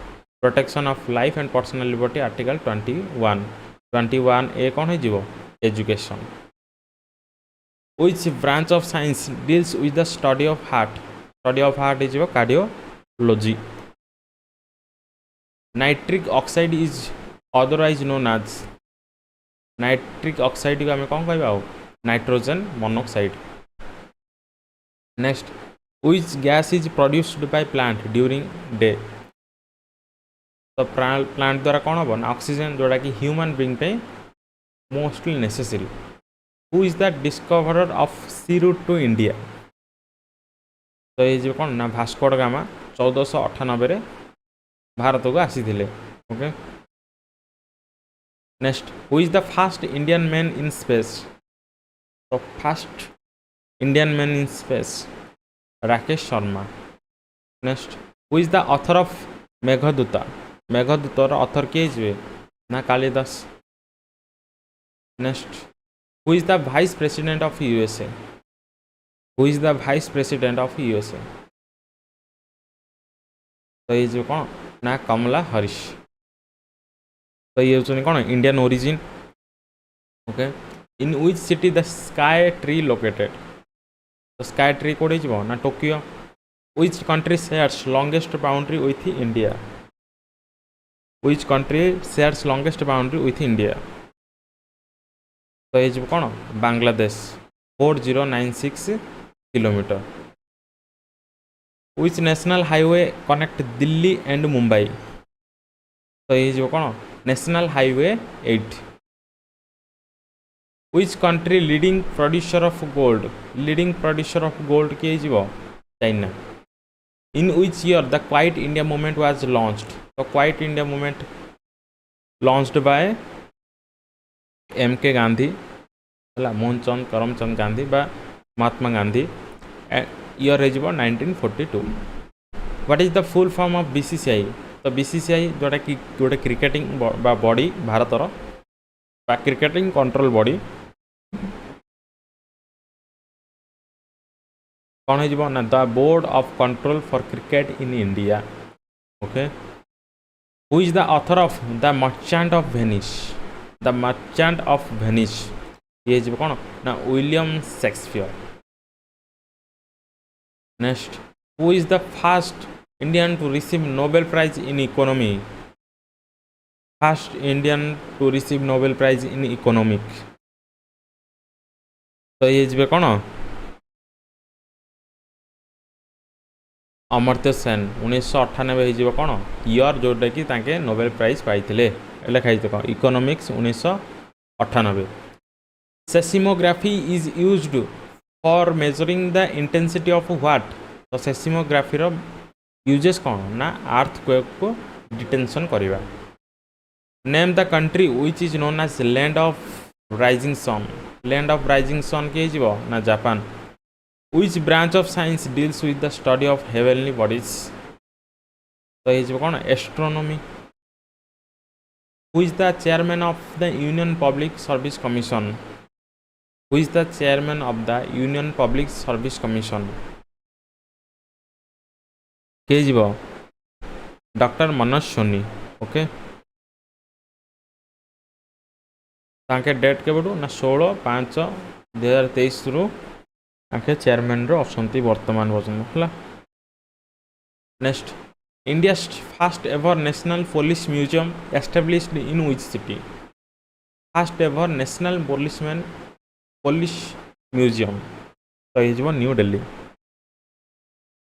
protection of life and personal liberty article 21 ए कौन हो education which branch of science deals with the study of heart हो cardiology nitric oxide is otherwise known as nitric oxide को आम कौन कह nitrogen monoxide next which gas is produced by plant during day तो plant द्वारा कौन हम ना ऑक्सीजन जोड़ा कि ह्यूमन बीइंग पे mostly necessary who is the discoverer of sea route to India तो ये कौन ना भास्को ड गामा 1498 भारत को आसीथिले okay next who is the first Indian man in space तो first Indian man in space Rakesh Sharma next who is the author of Meghaduta मेघदूतर author किए जे ना Kalidas next who is the vice president of USA who is the vice president of USA तो ये जो कौन ना कमला हरीश तो ये होचनी कौन Indian origin okay in which city the sky tree located तो स्काई ट्री कोडे जीवो ना Tokyo which country shares longest boundary with India which country shares longest boundary with India तो ये जो कौन Bangladesh 4096 kilometre Which national highway connect Delhi and Mumbai तो ये जो कौन national highway 8 Which country leading producer of gold किए जीवो China In which year the Quiet India movement was launched तो Quiet India movement launched by MK Gandhi Mohanchand Karamchand Gandhi बा महात्मा गांधी year है 1942 what is the full form of BCCI तो BCCI जोटा कि गोटे cricketing body भारतर बा क्रिकेटिंग कंट्रोल बॉडी कौन हो ना the board of control for cricket in India okay who is the author of the merchant of Venice ये कौन ना William Shakespeare next who is the first Indian to receive Nobel prize in economy first Indian to receive Nobel prize in economic तो ये जी कौन अमर्त्य सेन 1998 हो कौन year जोटा कि ताके नोबेल प्राइज पाइथिले लिखाई कौन economics 1998 seismography is used for measuring the intensity of what तो सेसिमोग्राफी रो यूजेस कौन ना अर्थक्वेक को डिटेंशन करवा name the country which is known as land of rising sun किए जीवो ना Japan which branch of science deals with the study of heavenly bodies तो ये कौन astronomy who is the chairman of the union public service commission Who is the chairman of the Union Public Service Commission? के जीवो doctor Manoj Soni okay ताके date के बडू ना 16/5/2023 रु आके चेयरमैन रो अछंती वर्तमान पर्यंत हला next India first ever national police museum established in which city first ever national police museum तो ये New Delhi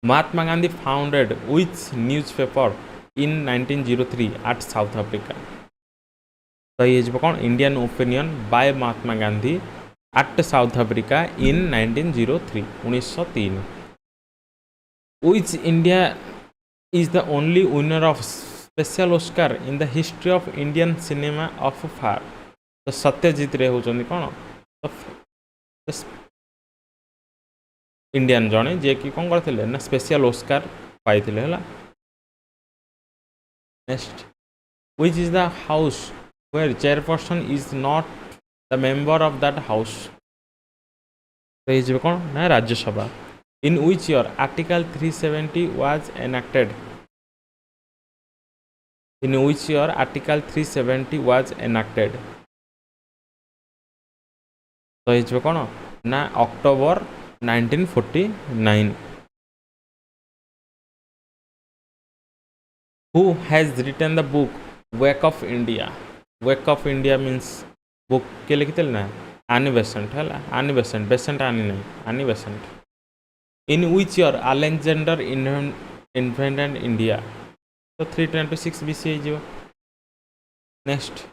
Mahatma Gandhi founded which newspaper in 1903 at South Africa तो ये कौन Indian opinion by Mahatma Gandhi at South Africa in 1903 which India is the only winner of special Oscar in the history of Indian cinema of far तो सत्यजीत रे होचंदी कौन Indian जड़े जे कि कौन करते ना स्पेशल ऑस्कार पाई next which is the house where chairperson is not the member of that house तो ये कौन ना Rajya Sabha in which year article 370 was enacted in which year article 370 was enacted तो ये कौन ना October 1949 who has written the book wake of India means book के लिखते ना आनी बेसेंट है आनी बेसेंट आनी नहीं आनी Besant in which year Alexander invented India तो 326 BC जो next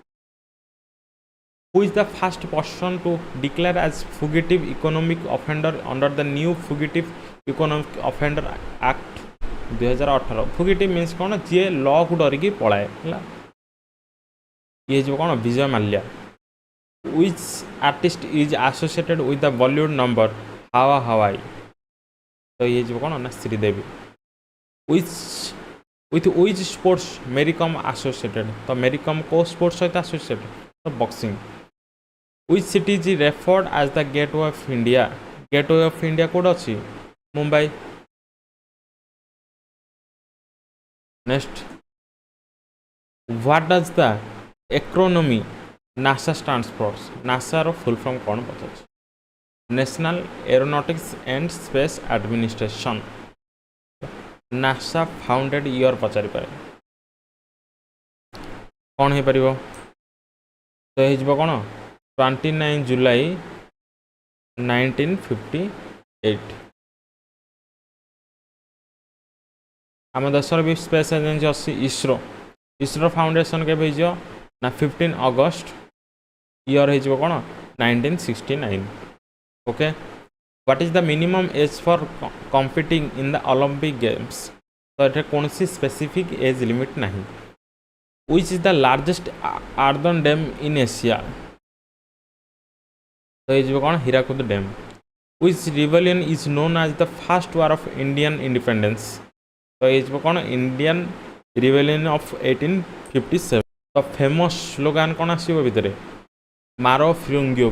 Who is the first person to declare as fugitive economic offender under the new Fugitive Economic Offender Act 2018 फुगिटिव means कौन जी लॉ को डरिकी पलाए है ये जो कौन Vijay Mallya which artist is associated with the Bollywood number हावा हवाई तो ये जो कौन ना Sridevi which with which sports मेरी कम associated तो मेरी कम को स्पोर्ट्स सहित associated तो boxing which city is referred as the gateway of India gateway of India कोड अच्छी Mumbai next what does the acronym NASA stands for NASA रो फुल फॉर्म कौन पचार national aeronautics and space administration NASA founded year पचारि पारे कौन हो पारिबो तो हो कौन 29 जुलाई 1958 आम देशर भी स्पेस एजेन्सी अच्छी इसरो इसरो फाउंडेशन के ना 15 अगस्त ईयर हो कौन 1969 okay what is the minimum age for competing in the Olympic games तो ये कौन सी स्पेसिफिक एज लिमिट नहीं which is the largest earthen dam in Asia तो ये कौन Hirakud dam which revolution is known as the first war of Indian independence तो ये कौन इंडियन रिवॉल्यूशन ऑफ 1857 तो फेमस स्लोगान कौन आसो भितर मारो फिरंगियों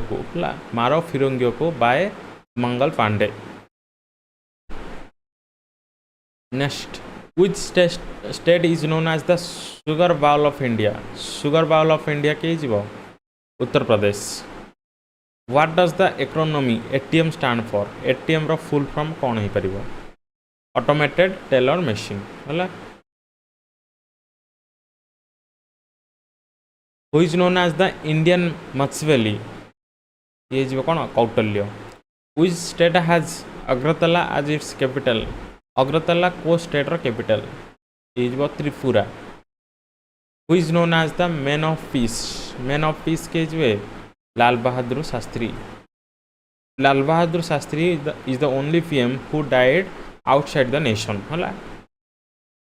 को by Mangal Pandey next which state is known as the sugar bowl of India के जीवो Uttar Pradesh what does the acronym ATM stand for ATM रो फुल फॉर्म कौन हो पारिबो ऑटोमेटेड टेलर मशीन है who is known as the Indian Machiavelli ये जीव कौन Kautilya which state has Agartala as its capital Agartala को स्टेटर कैपिटल ये जीव Tripura who is known as the man of peace के जीवे Lal Bahadur Shastri is the only PM who died outside the nation है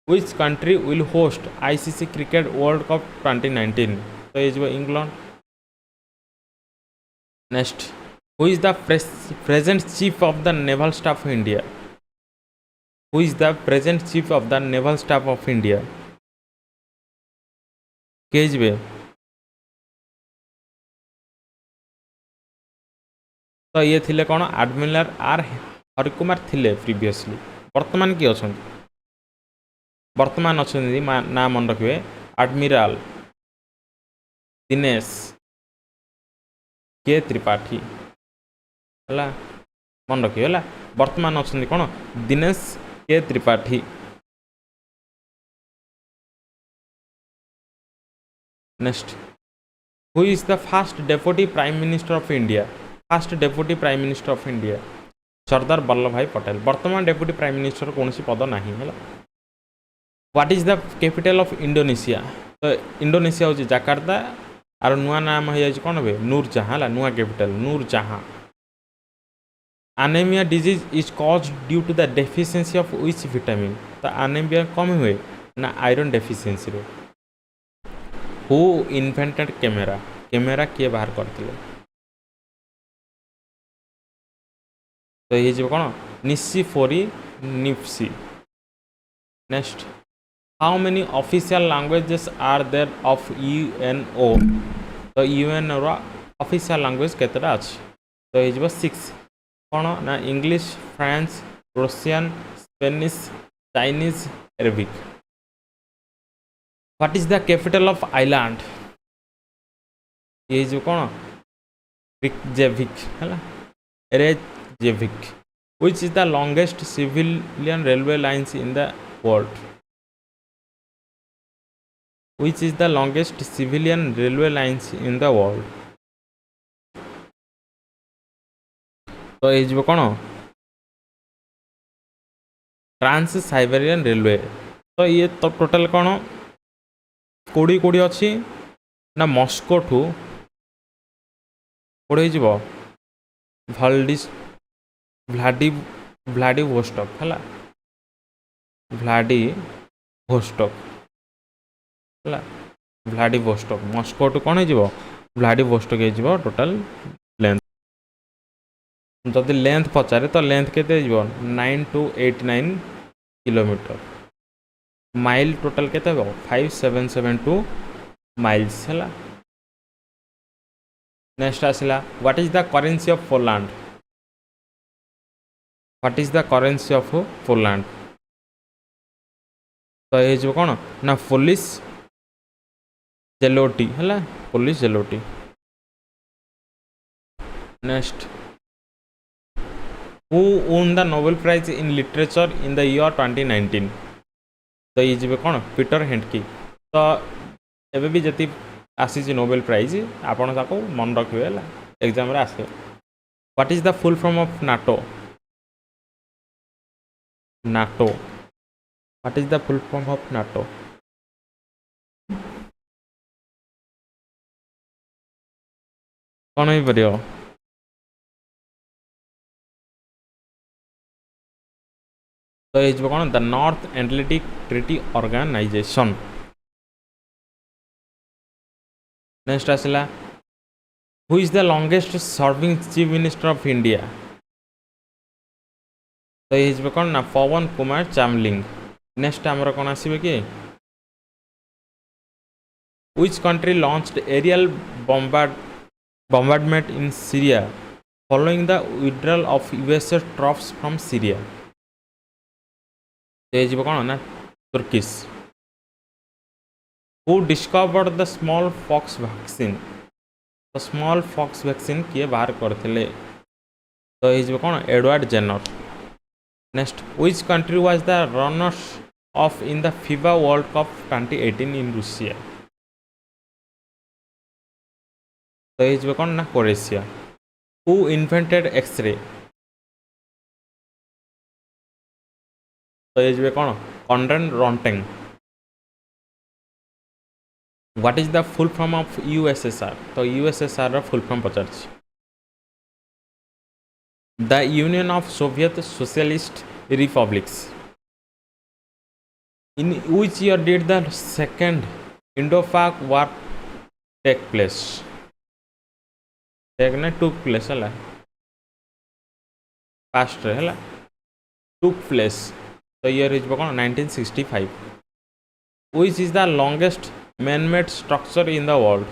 which country will host ICC cricket world cup 2019 तो ये जो England next who is the present chief of the naval staff of India के जीवे तो ये थिले कौन एडमिरल आर हरिकुमार थिले प्रीवियसली वर्तमान किए अच्छा वर्तमान अच्छा ना मन रखिए एडमिरल दिनेश के त्रिपाठी है मन रखिए है वर्तमान अच्छा कौन Dinesh K Tripathi next who is the first deputy prime minister of India Sardar Vallabh bhai Patel वर्तमान डेप्यूटी प्राइम मिनिस्टर कौन सी पद ना है what is the capital of Indonesia तो इंडोनेशिया हूँ जाकार्ता आर नुआ नाम हो जाए कौन हे नूरजहाँ है नुआ कैपिटल नूरजहाँ anaemia disease is cause due to the deficiency of which vitamin तो एनीमिया कम हुए ना आयरन डेफिशिएंसी रे हु इन्वेंटेड कैमेरा किए बाहर करते तो ये जो कौन Nicephore Niepce next how many official languages are there of UNO तो यूएनओ ऑफिशियल लैंग्वेज केतटा अच्छी तो ये 6 कौन ना English French Russian Spanish Chinese Arabic what is the capital of Iceland ये जो कौन रिकजेविक है Reykjavik which is the longest civilian railway lines in the world which is the longest civilian railway lines in the world तो ये जो कौन trans Siberian railway तो ये तो टोटल कौन कोड़ी अच्छी ना मस्को ठू कोड़े व्लाडिवोस्टक है ଭ୍ଲାଡିଭୋଷ୍ଟକ ହେଲା ଭ୍ଲାଡିଭୋଷ୍ଟକ ମସ୍କୋ ଟୁ କ'ଣ ହେଇଯିବ ଭ୍ଲାଡିଭୋଷ୍ଟକ ହେଇଯିବ ଟୋଟାଲ ଲେନ୍ଥ। ଯଦି ଲେନ୍ଥ ପଚାରେ ତ ଲେନ୍ଥ କେତେ ହେଇଯିବ 9289 କିଲୋମିଟର। ମାଇଲ ଟୋଟାଲ କେତେ ହେବ 5772 ମାଇଲ୍ସ ହେଲା। ନେକ୍ସଟ ଆସିଲା what is the currency of Poland. What is the currency of Poland ତ ହେଇଯିବ କ'ଣ ନା ପୋଲିସ ଜେଲୋଟି ହେଲା Polish zloty. Next who won the Nobel prize in literature in the year 2019 ତ ଇଏ ଯିବେ କ'ଣ ପିଟର ହେଣ୍ଡକି। ତ ଏବେ ବି ଯଦି ଆସିଛି ନୋବେଲ ପ୍ରାଇଜ୍ ଆପଣ ତାକୁ ମନେ ରଖିବେ ହେଲା ଏକ୍ଜାମରେ ଆସେ। What is the full form of NATO. NATO what is the full form of NATO. କ'ଣ ହେଇପାରିବ ତ ହେଇଯିବ କ'ଣ the North Atlantic treaty organisation. Next ଆସିଲା who is the longest serving chief minister of India ତ ହେଇଯିବ କ'ଣ ନା ପବନ କୁମାର ଚାମଲିଙ୍ଗ। ନେକ୍ସଟ ଆମର କ'ଣ ଆସିବେ କି which country launched aerial bombardment in Syria following the withdrawal of US troops from Syria ହେଇଯିବ କ'ଣ ନା Turkish. who discovered the small pox vaccine ତ ସ୍ମଲ୍ ପକ୍ସ ଭ୍ୟାକ୍ସିନ୍ କିଏ ବାହାର କରିଥିଲେ ତ ହେଇଯିବ କ'ଣ Edward Jenner. Next which country was the runners of in the FIBA World Cup 2018 in Russia ତ ହେଇଯିବ କ'ଣ ନା କ୍ରୋଏସିଆ। who invented X-ray ତ ହେଇଯିବେ କ'ଣ Conrad ରଣ୍ଟେଙ୍ଗ। What is the full form of USSR ତ USSR ର ଫୁଲ୍ ଫର୍ମ ପଚାରିଛି। The Union of Soviet Socialist Republics in which year did the second Indo-Pak war take place took place ହେଲା past ରେ ହେଲା took place ତ year ହେଇଯିବ କ'ଣ 1965। which is the longest man-made structure in the world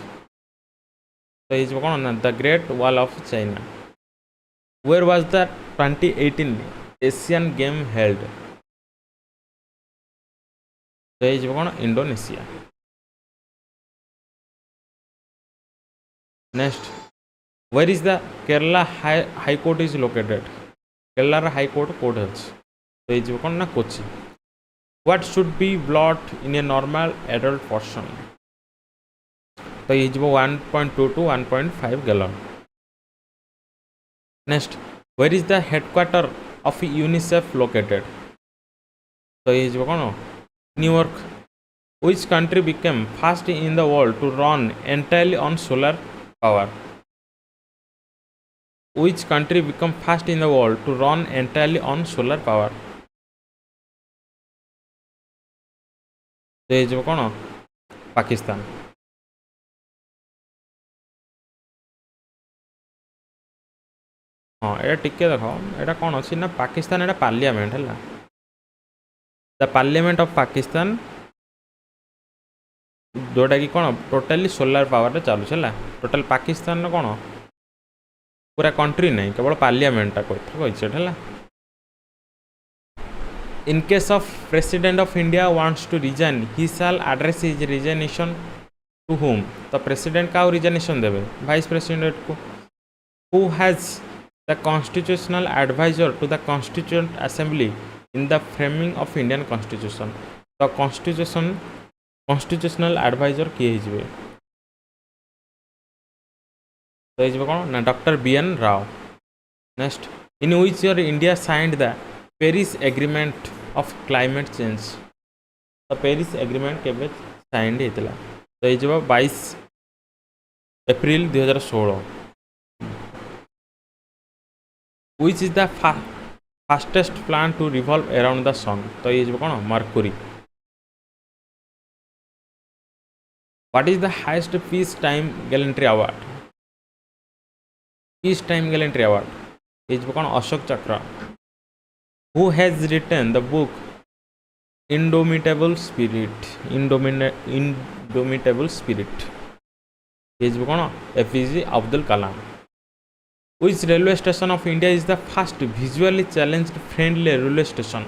ତ ହେଇଯିବ କ'ଣ ନା the great wall of China. where was the 2018 Asian game held ତ ହେଇଯିବ କ'ଣ Indonesia. Next where is the Kerala High Court is located କେରଳାର ହାଇକୋର୍ଟ କୋର୍ଟ ଅଛି ତ ହେଇଯିବ କ'ଣ ନା Kochi. what should be blood in a normal adult person ତ ହେଇଯିବ 1.2 to 1.5 gallon। next where is the headquarter of UNICEF located ତ ହେଇଯିବ କ'ଣ New York. which country became first in the world to run entirely on solar power which country become first in the world to run entirely on solar power ତ ହେଇଯିବ କ'ଣ ପାକିସ୍ତାନ। ହଁ ଏଇଟା ଟିକେ ଦେଖ ଏଇଟା କ'ଣ ଅଛି ନା ପାକିସ୍ତାନ ଏଇଟା ପାର୍ଲିଆମେଣ୍ଟ ହେଲା ଦ ପାର୍ଲିଆମେଣ୍ଟ ଅଫ୍ ପାକିସ୍ତାନ ଯେଉଁଟାକି କ'ଣ ଟୋଟାଲି ସୋଲାର ପାୱାରରେ ଚାଲୁଛି ହେଲା। ଟୋଟାଲ ପାକିସ୍ତାନର କ'ଣ ପୁରା କଣ୍ଟ୍ରି ନାହିଁ କେବଳ ପାର୍ଲିଆମେଣ୍ଟଟା କହିଛି ହେଲା। in case of president of India wants to resign he shall address his resignation to whom ତ ପ୍ରେସିଡେଣ୍ଟ କାହାକୁ ରିଜାଇନେସନ୍ ଦେବେ vice ପ୍ରେସିଡେଣ୍ଟକୁ। who has the constitutional advisor to the constituent assembly in the framing of Indian constitution ତ constitutional advisor କିଏ ହେଇଯିବେ ତ ହେଇଯିବ କ'ଣ ନା doctor BN Rao. Next in which year India signed the Paris Agreement of Climate Change ତ Paris agreement କେବେ signed ହେଇଥିଲା ତ ହେଇଯିବ 22 April 2016। which is the fastest planet to revolve around the sun तो ये कौन Mercury what is the highest peace time gallantry award peace time gallantry award ये कौन Ashok Chakra who has written the book indomitable spirit ये कौन APJ Abdul Kalam Which railway station of India is the first visually challenged friendly railway station?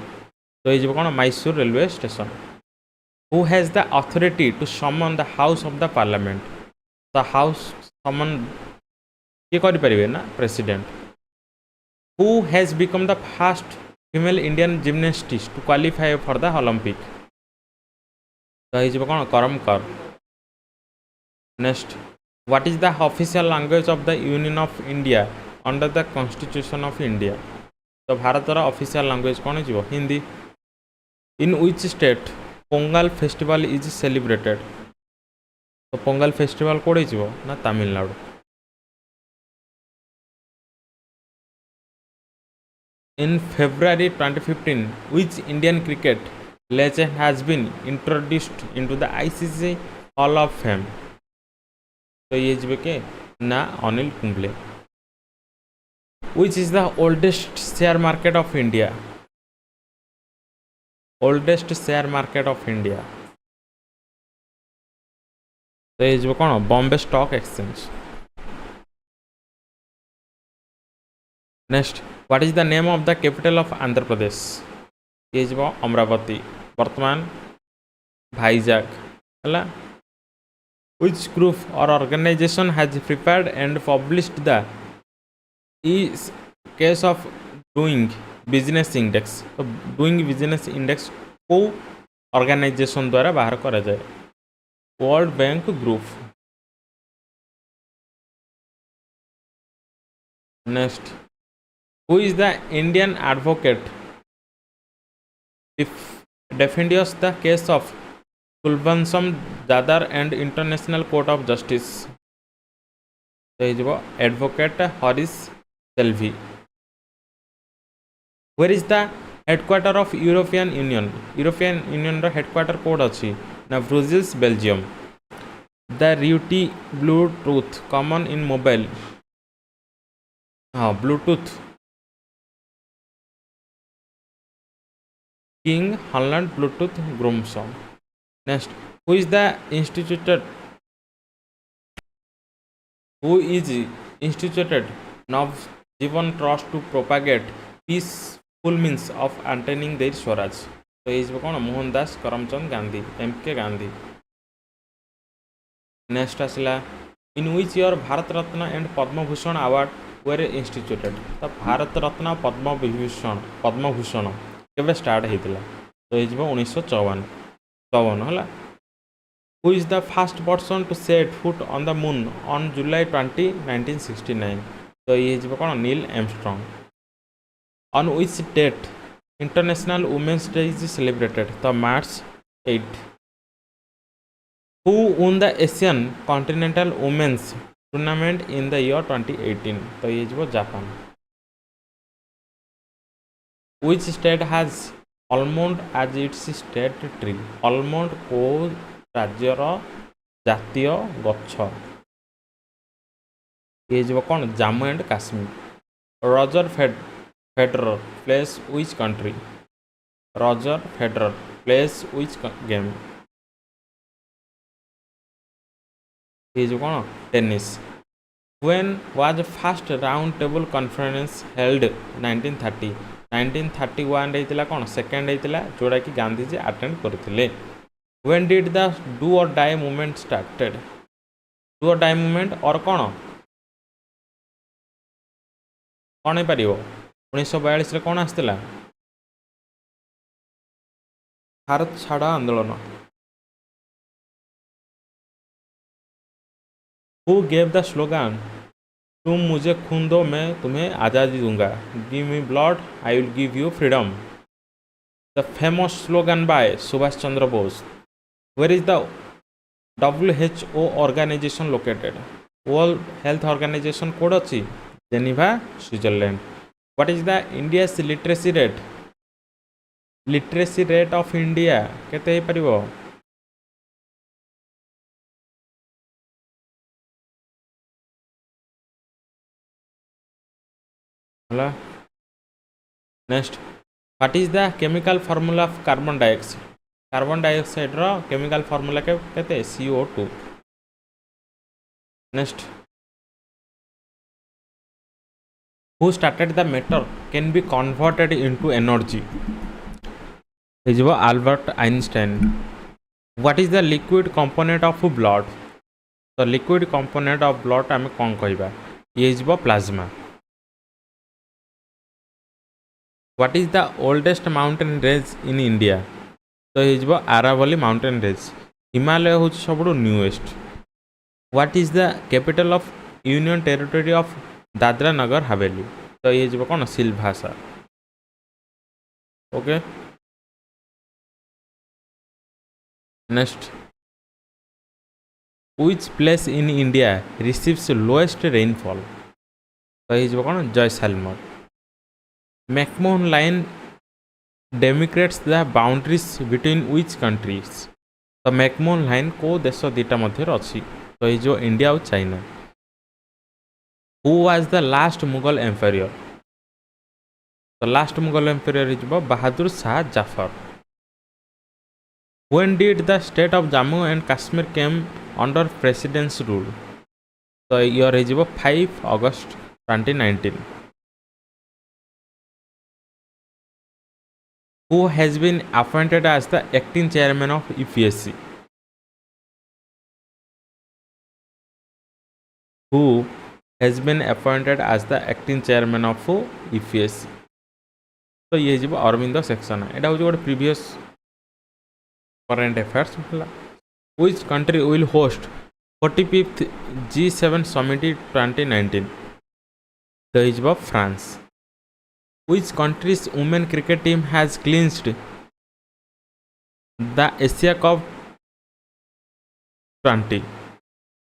So is कौन Mysore railway station. Who has the authority to summon the House of the Parliament? The House summon ये करि परिबे ना President. Who has become the first female Indian gymnast to qualify for the Olympic? So is कौन Karamkar. Next, what is the official language of the Union of India under the Constitution of India? तो भारतर official language कौन हो Hindi. In which state Pongal festival is celebrated तो Pongal festival कौन हो ना तमिलनाडु. इन February 2015 which Indian cricket legend has been introduced into the ICC Hall of Fame तो ये जब के ना Anil Kumble. Which is the oldest share market of India? Oldest share market of India. तो ये जो कौन Bombay stock exchange. Next what is the name of the capital of Andhra Pradesh ये जो अमरावती वर्तमान भाईजाग है. Which group or organization has prepared and published the case of doing business index तो doing business index को organization द्वारा बाहर करा जाए. World bank group. Next who is the Indian advocate defends the case of Kulbhushan Jadhav and international court of justice तो ये advocate Harish Salve. Where is the headquarter of European Union रो headquarter कोड अच्छी ना ब्रुसेल्स बेल्जियम. द र्यूटी ब्लूटूथ कॉमन इन मोबाइल हाँ Bluetooth king Harald Bluetooth Gormsson. Next, who is instituted Navjivan Trust to propagate peaceful means of attaining their Swaraj? तो ये कौन Mohandas Karamchand Gandhi MK Gandhi. Next आसला in which year Bharat Ratna and Padma Bhushan award were instituted तो भारत रत्न पद्मभूषण केवे start होता तो ये 1954 है. Who is the first person to set foot on the moon on July 20 1969 तो ये कौन Neil Armstrong. On which date international women's day is celebrated तो March 8. Who won the Asian continental women's tournament in the year 2018 तो ये Japan. Which state has almond as its state tree almond को राज्यर जातीय गछ ये जो कौन Jammu and Kashmir. Roger Federer place which country Roger Federer place which game ये जो कौन tennis. When was first round table conference held 1931 होता कौन सेकेंड होता जोड़ा कि गांधीजी अटेंड करते. व्हेन डिड द डू और डाई मूवमेंट स्टार्टेड डू और डाई मूवमेंट और कौन कौन हो पार 1942 कौन आसला भारत छाड़ आंदोलन. हु गेव द स्लोगान तुम मुझे खून दो मैं तुम्हें आज़ादी दूंगा give me blood I will give you freedom the famous slogan by Subhash Chandra Bose. Where is the WHO organisation located world health organisation कोड अच्छी Geneva Switzerland. What is the India's literacy rate? Literacy rate of India केते हे परिबो? हला next what is the chemical formula of carbon dioxide? Carbon dioxide रो chemical formula केते CO2. Next who started the matter can be converted into energy? is Albert Einstein. What is the liquid component of blood? The liquid component of blood आम कौन कहबा? ये is plasma. What is the oldest mountain range in India? तो ये Aravalli mountain range. Himalaya हूँ सबुठु newest. What is the capital of Union Territory of Dadra Nagar Haveli? तो ये कौन Silvassa. Okay next which place in India receives lowest rainfall? तो ये कौन Jaisalmer. McMahon line demarcates the boundaries between which countries? तो मैकमोहन लाइन को देश दीटा मध्य अच्छी. तो ये इंडिया और China. Who was the last Mughal emperor? The last Mughal emperor is Bahadur Shah Jafar. When did the state of Jammu and Kashmir came under president's rule? So year is 5 August 2019. Who has been appointed as the acting chairman of EPSC? Who has been appointed as the acting chairman of EPSC? तो ये जीव Arvind section एटा हूँ गोटे previous current affairs. Which country will host 45th G7 summit 2019? तो ये France. Which countries women cricket team has clinched the Asia cup 20?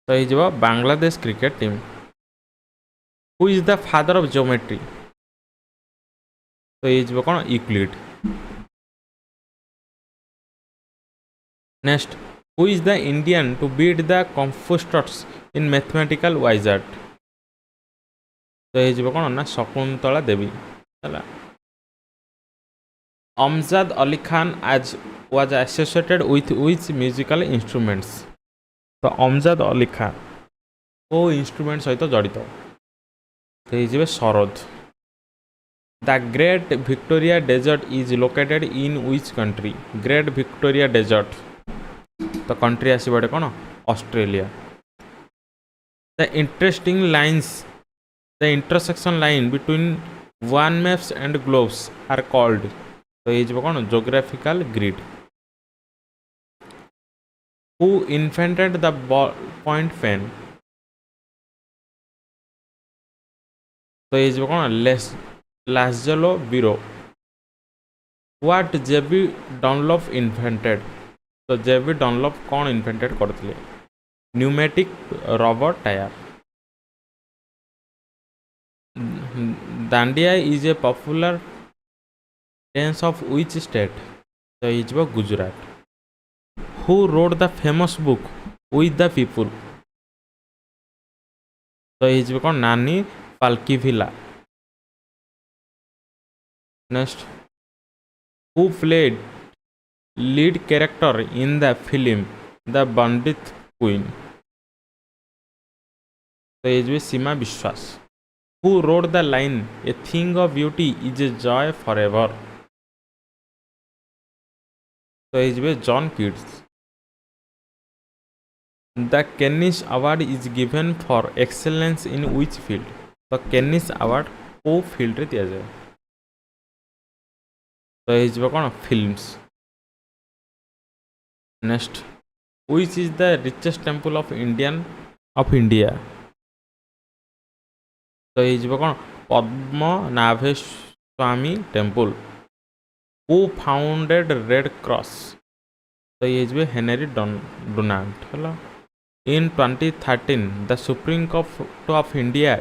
तो ये Bangladesh cricket team. Who is the father of geometry? तो ये कौन Euclid. Next, who is the Indian to beat the composters in mathematical wizard? तो ये कौन ना शकुंतला देवी. चला अमजद अली खान आज was associated with which musical instruments? तो अमजद अली खान को इंस्ट्रूमेंट सहित जड़ित. तो ये sarod. The Great Victoria Desert is located in which country? Great Victoria Desert. तो कंट्री आसपटे कौन Australia. The interesting lines, the intersection line between one maps and globes are called. तो ये कौन geographical grid. Who invented the ballpoint pen? तो ये कौन Laszlo Biro. What J.B. Dunlop invented? तो J.B. Dunlop कौन इन्वेंटेड करथिले? Pneumatic rubber tyre. Dandiya is a popular dance of which state? तो is Gujarat. Who wrote the famous book with the people? तो is कौन नानी पालकीविला. Next, who played lead character in the film The Bandit Queen? तो ये सीमा विश्वास. Who wrote the line A thing of beauty is a joy forever? तो ये John Keats. The Kennis Award is given for excellence in which field? तो Kennis Award को field रे दिया जाए. तो ये कौन films. Next, which is the richest temple of India? तो ये कौन Padmanabhaswamy temple. Who founded Red Cross? तो ये हेनरी डोनाल्ड है. In 2013, the Supreme Court of India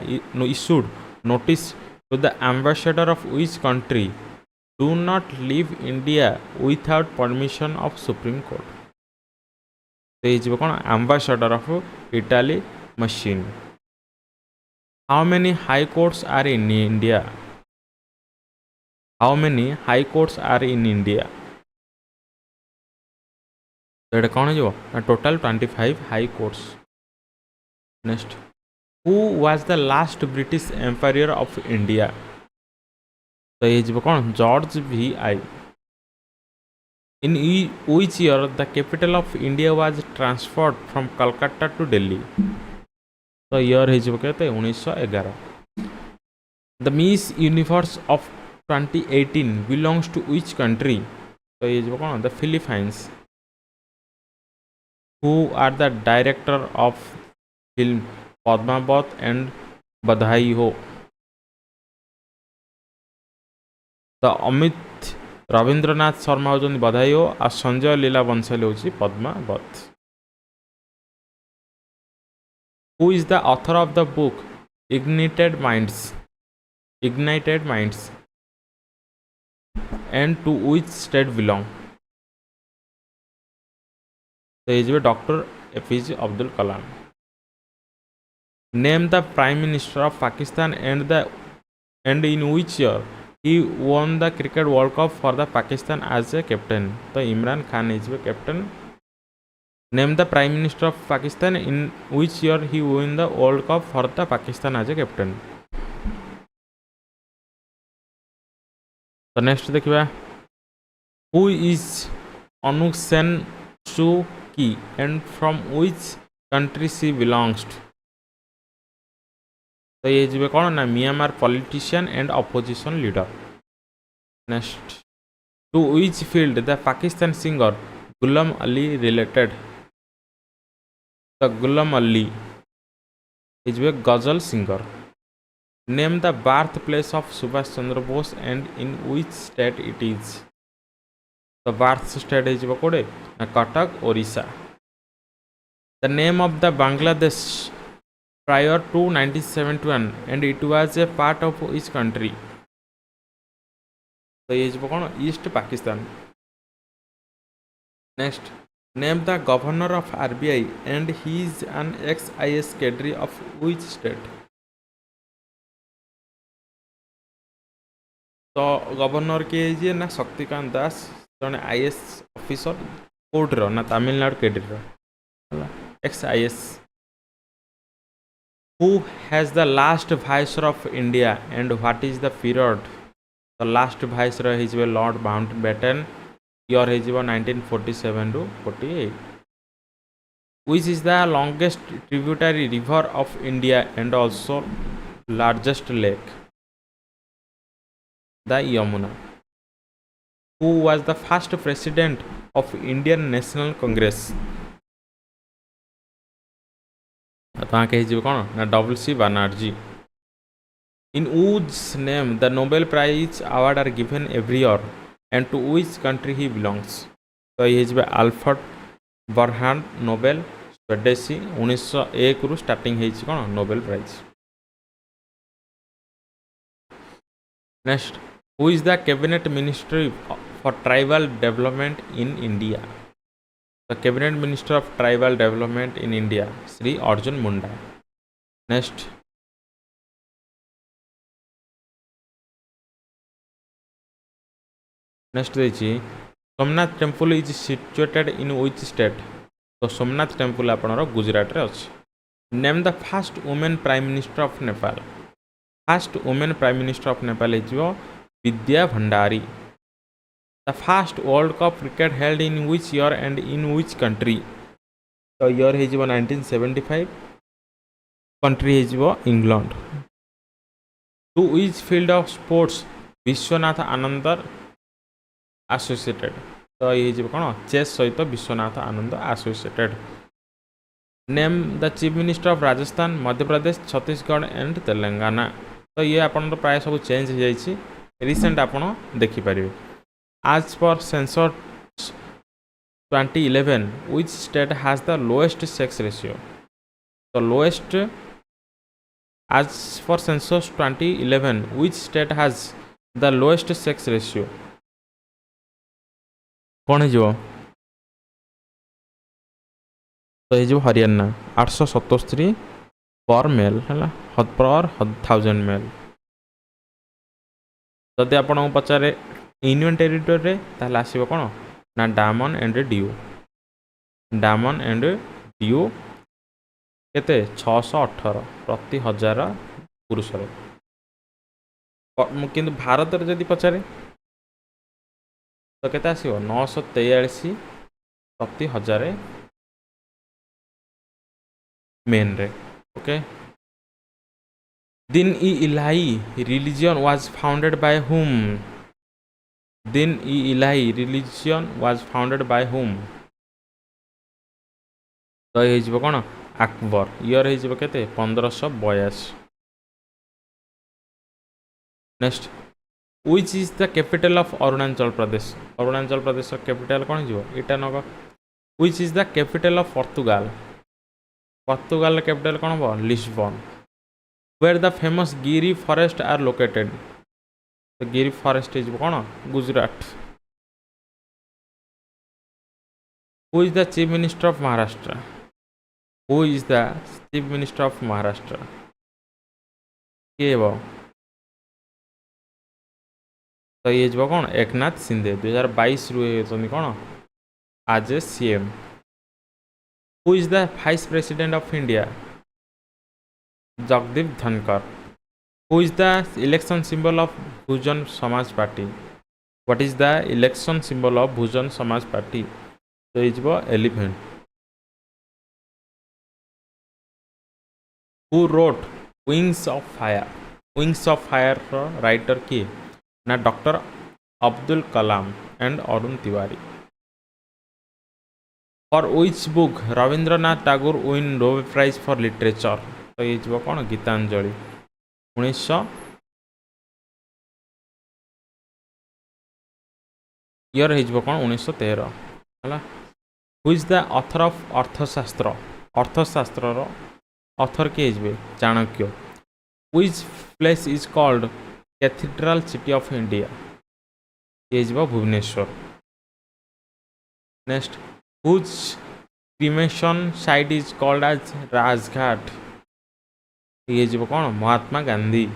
issued notice To the ambassador of which country do not leave India without permission of Supreme Court? So ହେଇଯିବ କ'ଣ ambassador of Italy machine. How many high courts are in India? How many high courts are in India? So এটা କ'ଣ ହେଇଯିବ ନା total 25 high courts. Next, who was the last British emperor of India? So ହେଇଯିବ କ'ଣ George VI. In which year the capital of India was transferred from Calcutta to Delhi? So year ହେଇଯିବ କେତେ 1911. The Miss Universe of 2018 belongs to which country? So ହେଇଯିବ କ'ଣ the Philippines. Who are the director of film Padmavat and Badhai Ho? The Amit Ravindranath Sharma होउछन बधाई हो आ Sanjay Leela Bansal होउछि Padmaavat. Who is the author of the book Ignited Minds and to which state belong? So is Dr. APJ Abdul Kalam. Name the Prime Minister of Pakistan and in which year he won the Cricket World Cup for the Pakistan as a captain. So Imran Khan is the captain. Name the Prime Minister of Pakistan in which year he won the World Cup for the Pakistan as a captain. So next देखिबा who is Aung San Suu Kyi and from which country she belongs to? So ये जिबे कोन ना Myanmar politician and opposition leader. Next, to which field the Pakistan singer Ghulam Ali related? The Ghulam Ali is a ghazal singer. Name the birthplace of Subhash Chandra Bose and in which state it is? The birth state is Kode, Cuttack, Orissa. The name of the Bangladesh prior to 1971 and it was a part of which country? So is East Pakistan. Next, name the governor of RBI and he is an ex-IS cadre of which state? So governor के जे ना शक्तिकांत दास जने IS officer कोड रो ना Tamil Nadu cadre रो ex-IS. Who has the last viceroy of India and what is the period? The last viceroy is Lord Mountbatten. Year is 1947 to 48. Which is the longest tributary river of India and also largest lake? The Yamuna. Who was the first president of Indian National Congress? W.C. Banerjee. In whose name the Nobel Prize award are given every year and to which country he belongs? So he is Alfred Bernhard Nobel Swedish 1901 ରୁ starting ହେଇଛି କ'ଣ Nobel Prize. Next, who is the cabinet ministry for tribal development in India? The cabinet minister of tribal development in India, Sri Arjun Munda. Next, देखिए Somnath temple is situated in which state? तो Somnath temple आपनर Gujarat रे अछि. Name the first women prime minister of Nepal. First women prime minister of Nepal is Vidya Bhandari. The first World Cup cricket held in which year and in which country? So year is 1975. Country is England. To which field of sports Vishwanath Anand associated? So ये कौन chess सहित Vishwanath Anand associated. Name the chief minister of Rajasthan, Madhya Pradesh, Chhattisgarh and Telangana. तो ये आपन प्राय सब change हो जाइए. रिसेंट आपन देखि परिबे. As per census 2011, which state has the lowest sex ratio? The lowest As for census 2011, which state has the lowest sex ratio? कौन है तो ये हरियाणा 877 पर मेल है पर 1000 मेल। जदि आपको पचारे यूनियन टेरिटोरी ताहले आसीबो कोन ना Daman and due. Daman and due केते 618 प्रति 1000 पुरुष किंतु भारत रे जदि पचारे तो केते आसीबो 943 प्रति 1000 मेन रे। Okay Din e Ilahi religion was founded by whom. Din e Ilahi religion was founded by whom. तो ये कौन अकबर इयर हो केते 1582। Next which is the capital of Arunachal Pradesh. Arunachal Pradesh capital कौन हो Itanagar. Which is the capital of Portugal. Portugal capital कौन हम Lisbon. Where the famous Gir forest are located. तो गिरी फॉरेस्ट इज कौन Gujarat. Who is the chief minister of Maharashtra. Who is the chief minister of Maharashtra किए तो ये कौन एकनाथ शिंदे 2022 रु कौन आज ए CM. Who is the vice president of India Jagdeep Dhankhar. Who is the election symbol of Bahujan Samaj party. What is the election symbol of Bahujan Samaj party तो ये elephant. Who wrote wings of fire. Wings of fire writer किए ना doctor Abdul Kalam and Arun Tiwari. For which book Rabindranath Tagore win Nobel prize for literature तो ये कौन Geetanjali 1900 year हो कौन 1913 है। Who is the author of Arthashastra. Arthashastra author किए हो Chanakya. Which place is called cathedral city of India ये Bhubaneswar. Next whose cremation site is called as Rajghat ये कौन Mahatma Gandhi.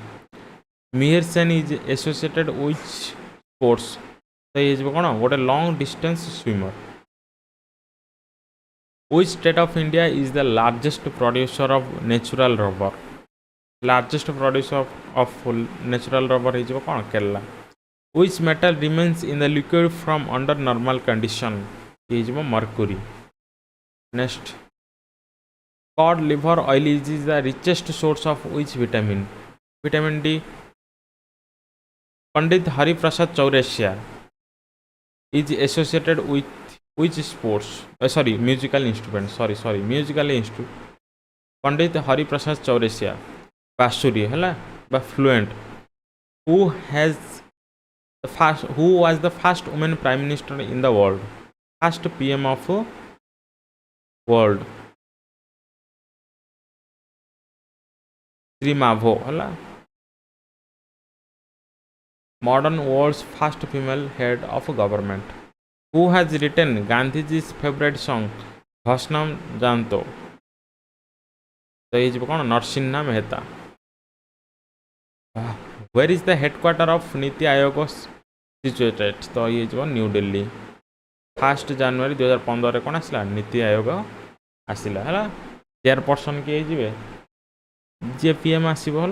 Mihir Sen is associated with sports तो ये कौन गोटे long distance swimmer. Which state of India is the largest producer of natural rubber. Largest producer of natural rubber हो कौन Kerala. Which metal remains in the liquid from under normal condition ये Mercury. Next cod liver oil is the richest source of which vitamin. Vitamin D. Pandit Hariprasad Chaurasia is associated with which sports sorry musical instrument sorry musical instrument. Pandit Hariprasad Chaurasia बांसुरी है flute. Who was the first women prime minister in the world. First PM of world Sirimavo है। Modern world's first female head of government. Who has written Gandhiji's favourite song भस्नम जानतो तो ये कौन Narsinh Mehta. Where is the headquarter of NITI Aayog situated तो ये न्यू दिल्ली। 1 जनवरी 2015 कौन आसला नीति आयोग आसला है। चेयरपर्सन किए जी जी पीएम आसो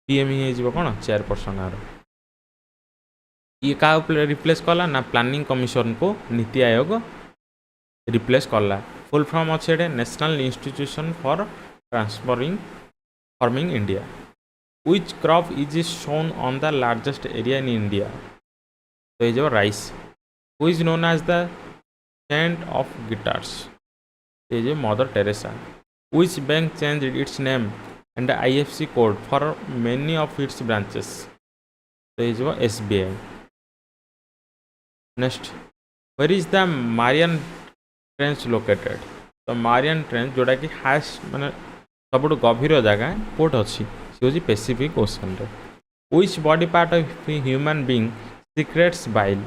पीएम ही हो कौन चेयरपर्सन आर। ये क्या रिप्लेस कला ना प्लानिंग कमिशन को नीति आयोग रिप्लेस कला। फुल फॉर्म अच्छे national institution for transforming farming India. Which crop is sown on the largest area in India तो ये rice. Who is known as the saint of gutters ये Mother Teresa. Which bank change its name and IFSC code for many of its branches तो ये SBI. Next where is the Mariana trench located तो Mariana trench जोटा कि hast माने सब गभीर जगह coat अच्छी सी हूँ पैसिफिक ओशन रे which body part of human being secretes bile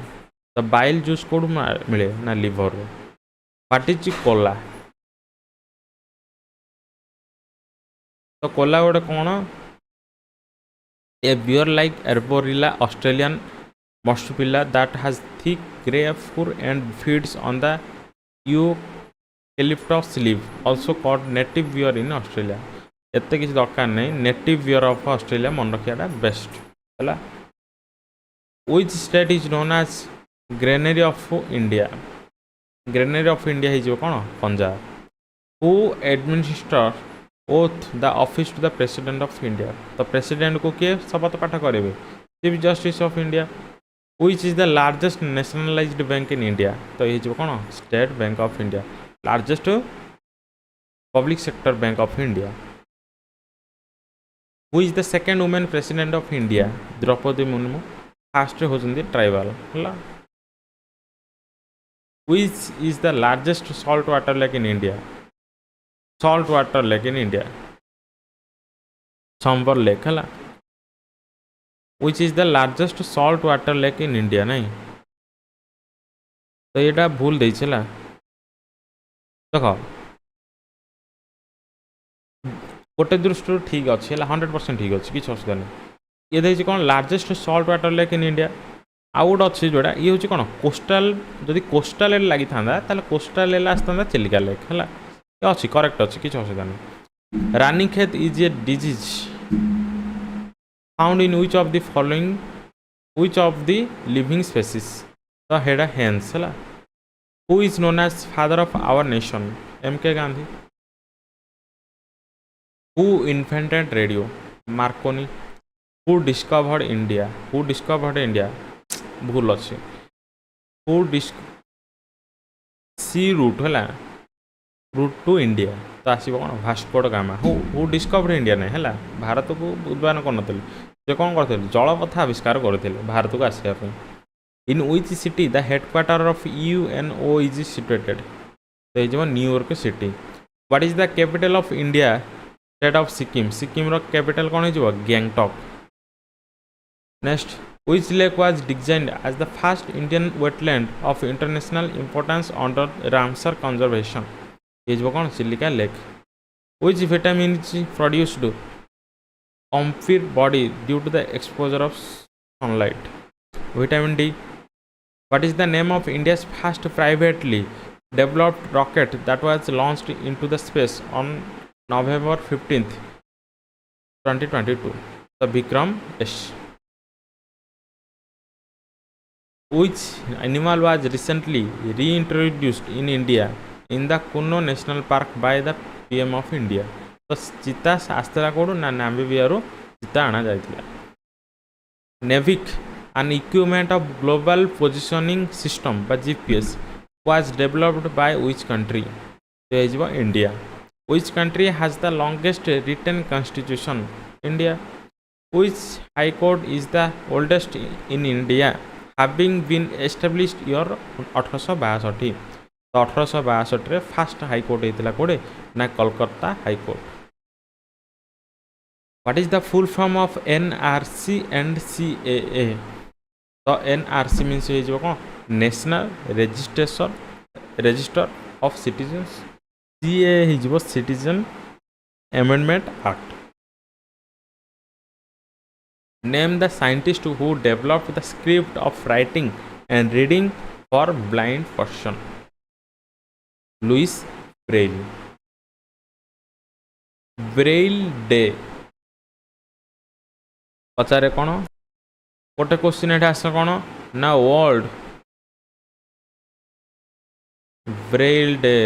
तो बाइल जूस कोड मिले ना लिवर रे व्हाट इज कोला तो कोला गोटे कौन a bear like arboreal Australian marsupial that has thick grey fur and feeds on the eucalyptus leaf also called native bear in Australia एते किसी दरकार नहीं नेटिव बियर ऑफ ऑस्ट्रेलिया मन रखियाटा best है which state is known as granary of India हो कौन Punjab who administer oath the office to the president of India तो प्रेसिडेंट को किए शपथ पाठ करेंगे chief justice of India which is the largest nationalised bank in India तो ये जो कौन state bank of India largest public sector bank of India who is the second women president of India Draupadi Murmu first होती tribal है which is the largest salt water lake in India salt water lake in India Sambhar lake है which is the largest salt water lake in India नहीं तो ये भूल दे चला देख गोटे दृष्टि ठीक अच्छे 100% ठीक अच्छे किसी असुविधा नहीं ये देखिए कौन largest salt water lake in India आउ गोटे अच्छे जोड़ा ये हूँ कौन कोस्टाल जदि कोस्टाल लगी था कोस्टाल आसता चिलिका लेक है अच्छी करेक्ट अच्छी किसी असुविधा नहीं Ranikhet is a disease found in which of the following which of the living species तो हेडा hens है who is known as father of our nation MK Gandhi who invented radio Marconi who discovered India भूल अच्छे who C root है root to India तो आसो कौन भास्कोड gamma who discover India नहीं है भारत को उद्भावन कर से कौन करते जलपथ आविष्कार करते भारत को आसवाई in which city the headquarter of UNO is situated तो ये New York city what is the capital of India state of Sikkim रो कैपिटल कौन हो Gangtok next which lake was designed as the first Indian wetland of international importance under Ramsar conservation ये जो कौन Chilika lake which vitamin is produced comfort body due to the exposure of sunlight vitamin D what is the name of India's first privately developed rocket that was launched into the space on November 15th 2022 the Vikram S which animal was recently reintroduced in India in the Kuno National Park by the PM of India तो चीता आसला कौन ना नामिबियारू चीता आना जाइथिला NavIC an equipment of global positioning system बा GPS was developed by which country तो ये India which country has the longest written constitution India which high court is the oldest in India having been established year 1862 तो 1862 first high court होता कौटे ना Calcutta high court What is the full form of NRC and CAA तो NRC means ये कौन national register of citizens CAA हो citizen amendment act name the scientist who developed the script of writing and reading for blind person Louis Braille डे पचारे कौन गोटे question ये आस कौन ना वर्ल्ड ब्रेल डे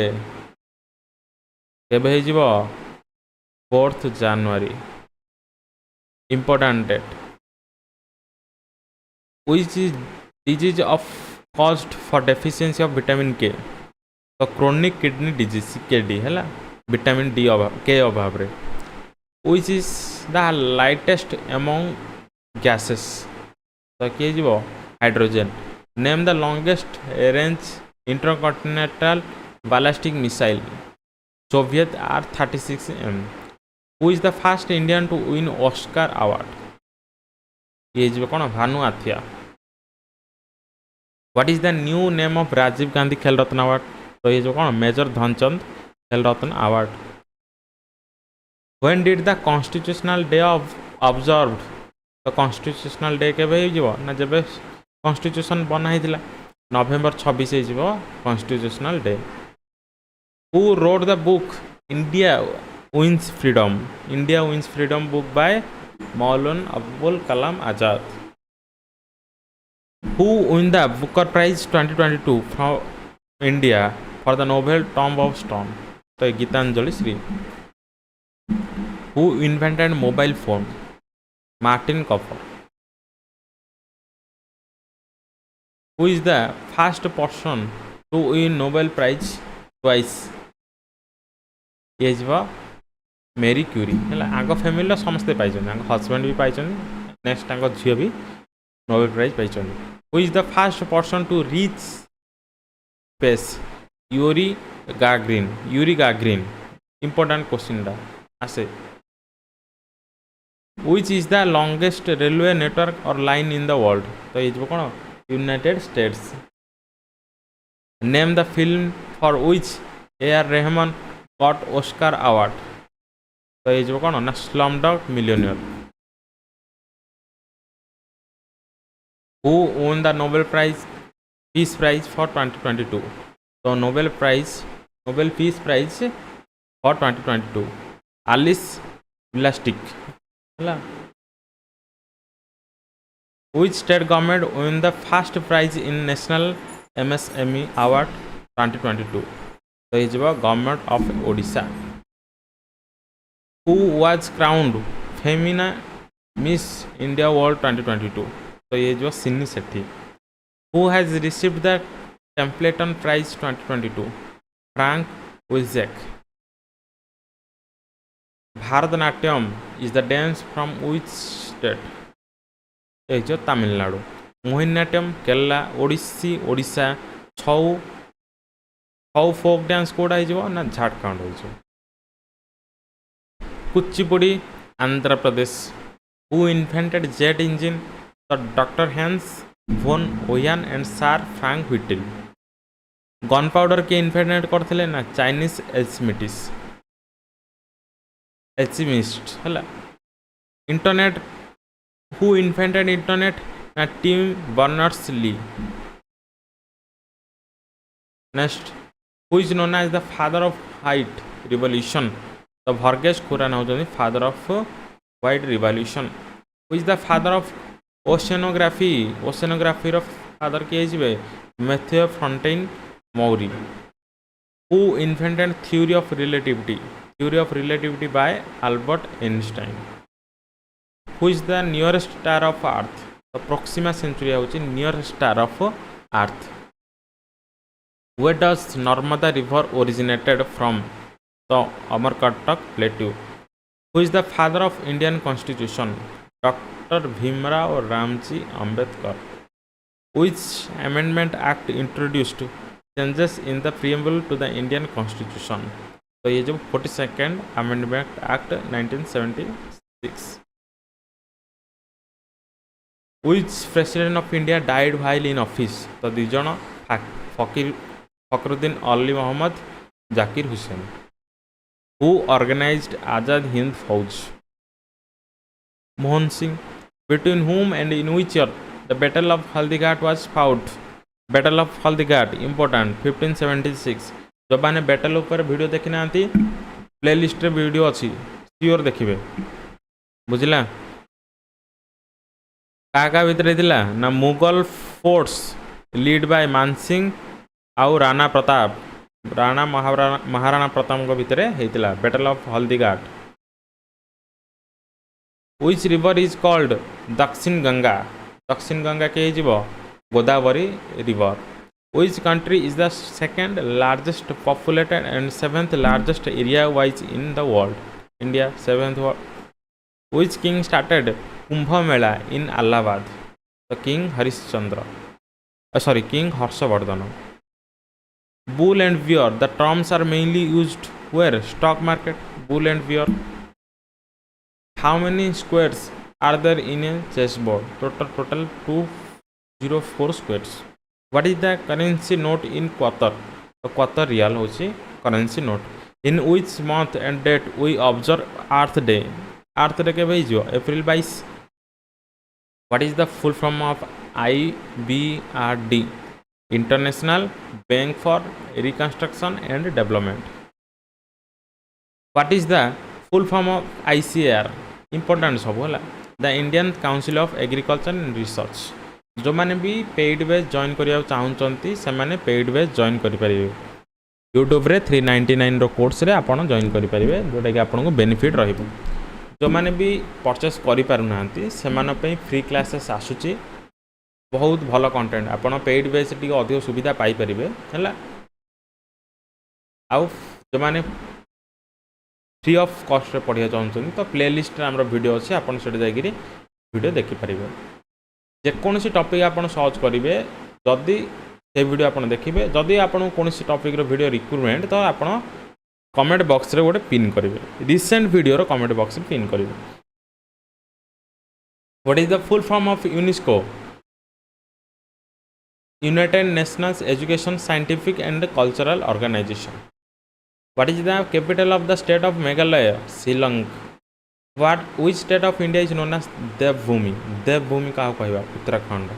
केबे हो 4th January important date which is disease of caused for deficiency of vitamin के तो क्रोनिक किडनी डिजीज CKD है विटामिन D के अभाव रे which is the lightest among gases तो किए जीवो hydrogen name the longest range intercontinental ballistic missile Soviet R-36M who is the first Indian to win Oscar award ये जो कौन Bhanu Athaiya what is the new name of Rajiv Gandhi Khel Ratna award तो ये जो कौन major Dhyan Chand Khel Ratna award when did the constitutional day of observed तो constitutional day केबे हो ना जब कॉन्स्टिट्यूशन बना होता नवेम्बर 26 हो constitutional day who wrote the book India wins freedom book by Maulana Abul Kalam Azad who win the Booker prize 2022 from India for the Nobel tomb of stone तो Geetanjali Shree who invented mobile phone Martin Cooper who is the first person to win Nobel prize twice ये Marie Curie है आग family समस्ते पाई husband भी पाई next झील भी Nobel prize पाई who is the first person to reach space Yuri Gagarin important question आसे which is the longest railway network or line in the world तो ये कौन United states name the film for which AR. Rahman got Oscar award तो ये जो कौन ना Slumdog millionaire who won the Nobel Peace Prize for 2022 तो Nobel peace prize for 2022 आलिस ब्लास्टिक है which state government won the first prize in national MSME award 2022 तो ये government of Odisha who was crowned Femina Miss India World 2022 तो ये जो Sini Shetty who has received the Templeton Prize 2022 Frank Wilczek Bharatanatyam is the dance from which state ये जो तमिलनाडु मोहिनीअट्टम केरला ओडिसी ओडिशा छौ folk dance कोड़ा हो ना झारखंड हो Kuchipudi Andhra Pradesh who invented jet engine तो doctor Hans von Ohain and sir Frank Whittle gun powder के इन्वेंट करते ना चाइनीज एल्चिमिस्ट है इंटरनेट हु इन्वेंटेड इंटरनेट ना Tim Berners Lee next who is known as the father of white revolution तो भर्गेश खुरान होती father of white revolution who is the father of oceanography father किए Matthew Fontaine Maury who invented theory of relativity by Albert Einstein who is the nearest star of earth तो Proxima Centauri होची nearest star of earth where does Narmada river originated from तो Amarkantak plateau who is the father of Indian constitution doctor Bhimrao Ramji Ambedkar which amendment act introduced changes in the preamble to the Indian Constitution तो ये जो 42nd Amendment Act 1976 which president of India died while in office तो दी जन Fakhruddin Ali Mohammad Zakir Hussain who organized Azad Hind Fauj Mohan Singh between whom and in which year the Battle of Haldighati was fought Battle of Haldighati important 1576 जो मैंने battle ऊपर video देखी ना playlist रे video अच्छी sure देखिए बुझला का भितर थिला ना Mughal force lead by Mansingh आउ राणा प्रताप महाराणा प्रताप भितर होता battle of Haldighat which river is called दक्षिण गंगा के Godavari river which country is the second largest populated and 7th largest area wise in the world India 7th which king started Kumbh Mela in Allahabad the king king Harshvardhan bull and bear the terms are mainly used where stock market bull and bear how many squares are there in a chess board? Total 204 squares. What is the currency note in Qatar? तो Qatar riyal होची currency note. In which month and date we observe Earth Day? Earth Day केबे हिजो April 22. What is the full form of IBRD? International Bank for Reconstruction and Development. What is the full form of ICAR? Important सब होला. The Indian Council of Agriculture and Research. जो माने भी paid base join करिया चाहूचंती से माने paid base join करि परिबे. यूट्यूब रे 399 रो कोर्स रे आपण जॉइन करि परिबे जोटा कि आपन को बेनिफिट रहिबो. जो माने भी परचेस करि पारु नांती से माने पे फ्री क्लासेस आसुची. बहुत भलो कंटेंट आपण पेड बेस टी अधिक सुविधा पाई परिबे हला. आउ जो माने फ्री ऑफ कॉस्ट रे पढ़िया चाहूचंती तो प्लेलिस्ट रे हमरो वीडियो अछि आपण सेट जाय गिरी वीडियो देखि परिबे. जेकोसी टॉपिक आपण सर्च करेंगे जदि से वीडियो आपण देखिए. जदि आपण कौन टॉपिक वीडियो रिक्वायरमेंट तो आपण कमेंट बॉक्स रे गोटे पिन करेंगे. रिसेंट वीडियो रो कमेंट बॉक्स रे पिन करेंगे. What is the full form of UNESCO? United Nations education scientific and cultural organisation. What is the capital of the state of Meghalaya? Shillong. Which state of India is known as Devbhumi? Devbhumi का कहवा Uttarakhand.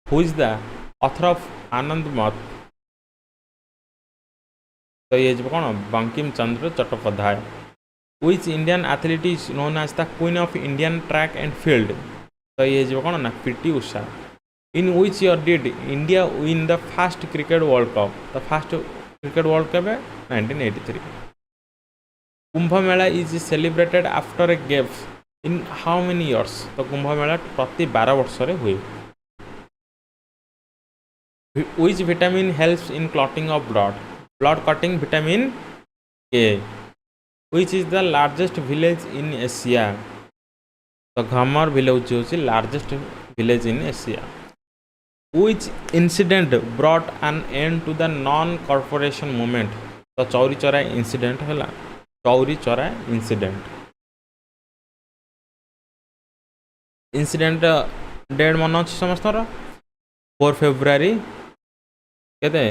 Who is the author of आनंद मत? तो ये जो कौन Bankim Chandra Chattopadhyay. Which Indian athlete is known as the Queen of Indian Track and Field? तो ये जो कौन ना PT Usha. In which year did India win the first cricket World Cup? The first cricket World Cup है 1983. Kumbh Mela is celebrated after a gap in how many years? तो कुंभ मेला प्रति 12 वर्ष रे हुए. Which vitamin helps in clotting of blood? Blood cutting vitamin A. Which is the largest village in Asia? तो Gahmar village होची largest village in Asia. Which incident brought an end to the non-corporation movement? तो Chauri Chaura incident है. Chauri Chaura incident. Incident date मन अच्छी समस्त 4 February केते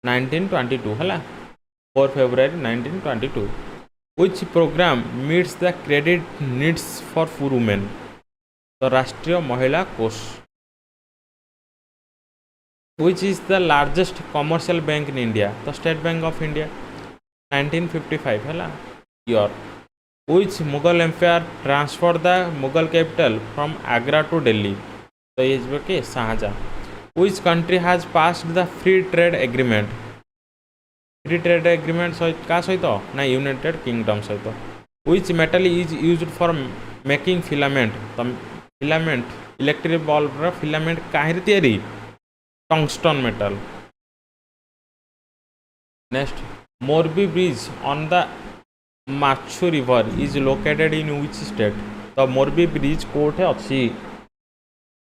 1922 है. 4 February 1922. Which program meets the credit needs for poor women? तो राष्ट्रीय महिला कोष. Which is the largest commercial bank in India? तो स्टेट बैंक ऑफ इंडिया. 1955 है year. Which Mughal empire transferred the Mughal capital from Agra to Delhi? तो ये जो के Shah Jahan. Which country has passed the free trade agreement? Free trade agreement का सहित ना United Kingdom सहित. Which metal is used for making filament? तो filament electric bulb रा फिलामेंट काहेर तयारी? Tungsten metal. Next Morbi bridge on the Machchhu river is located in which state? तो Morbi bridge कोठे अछि?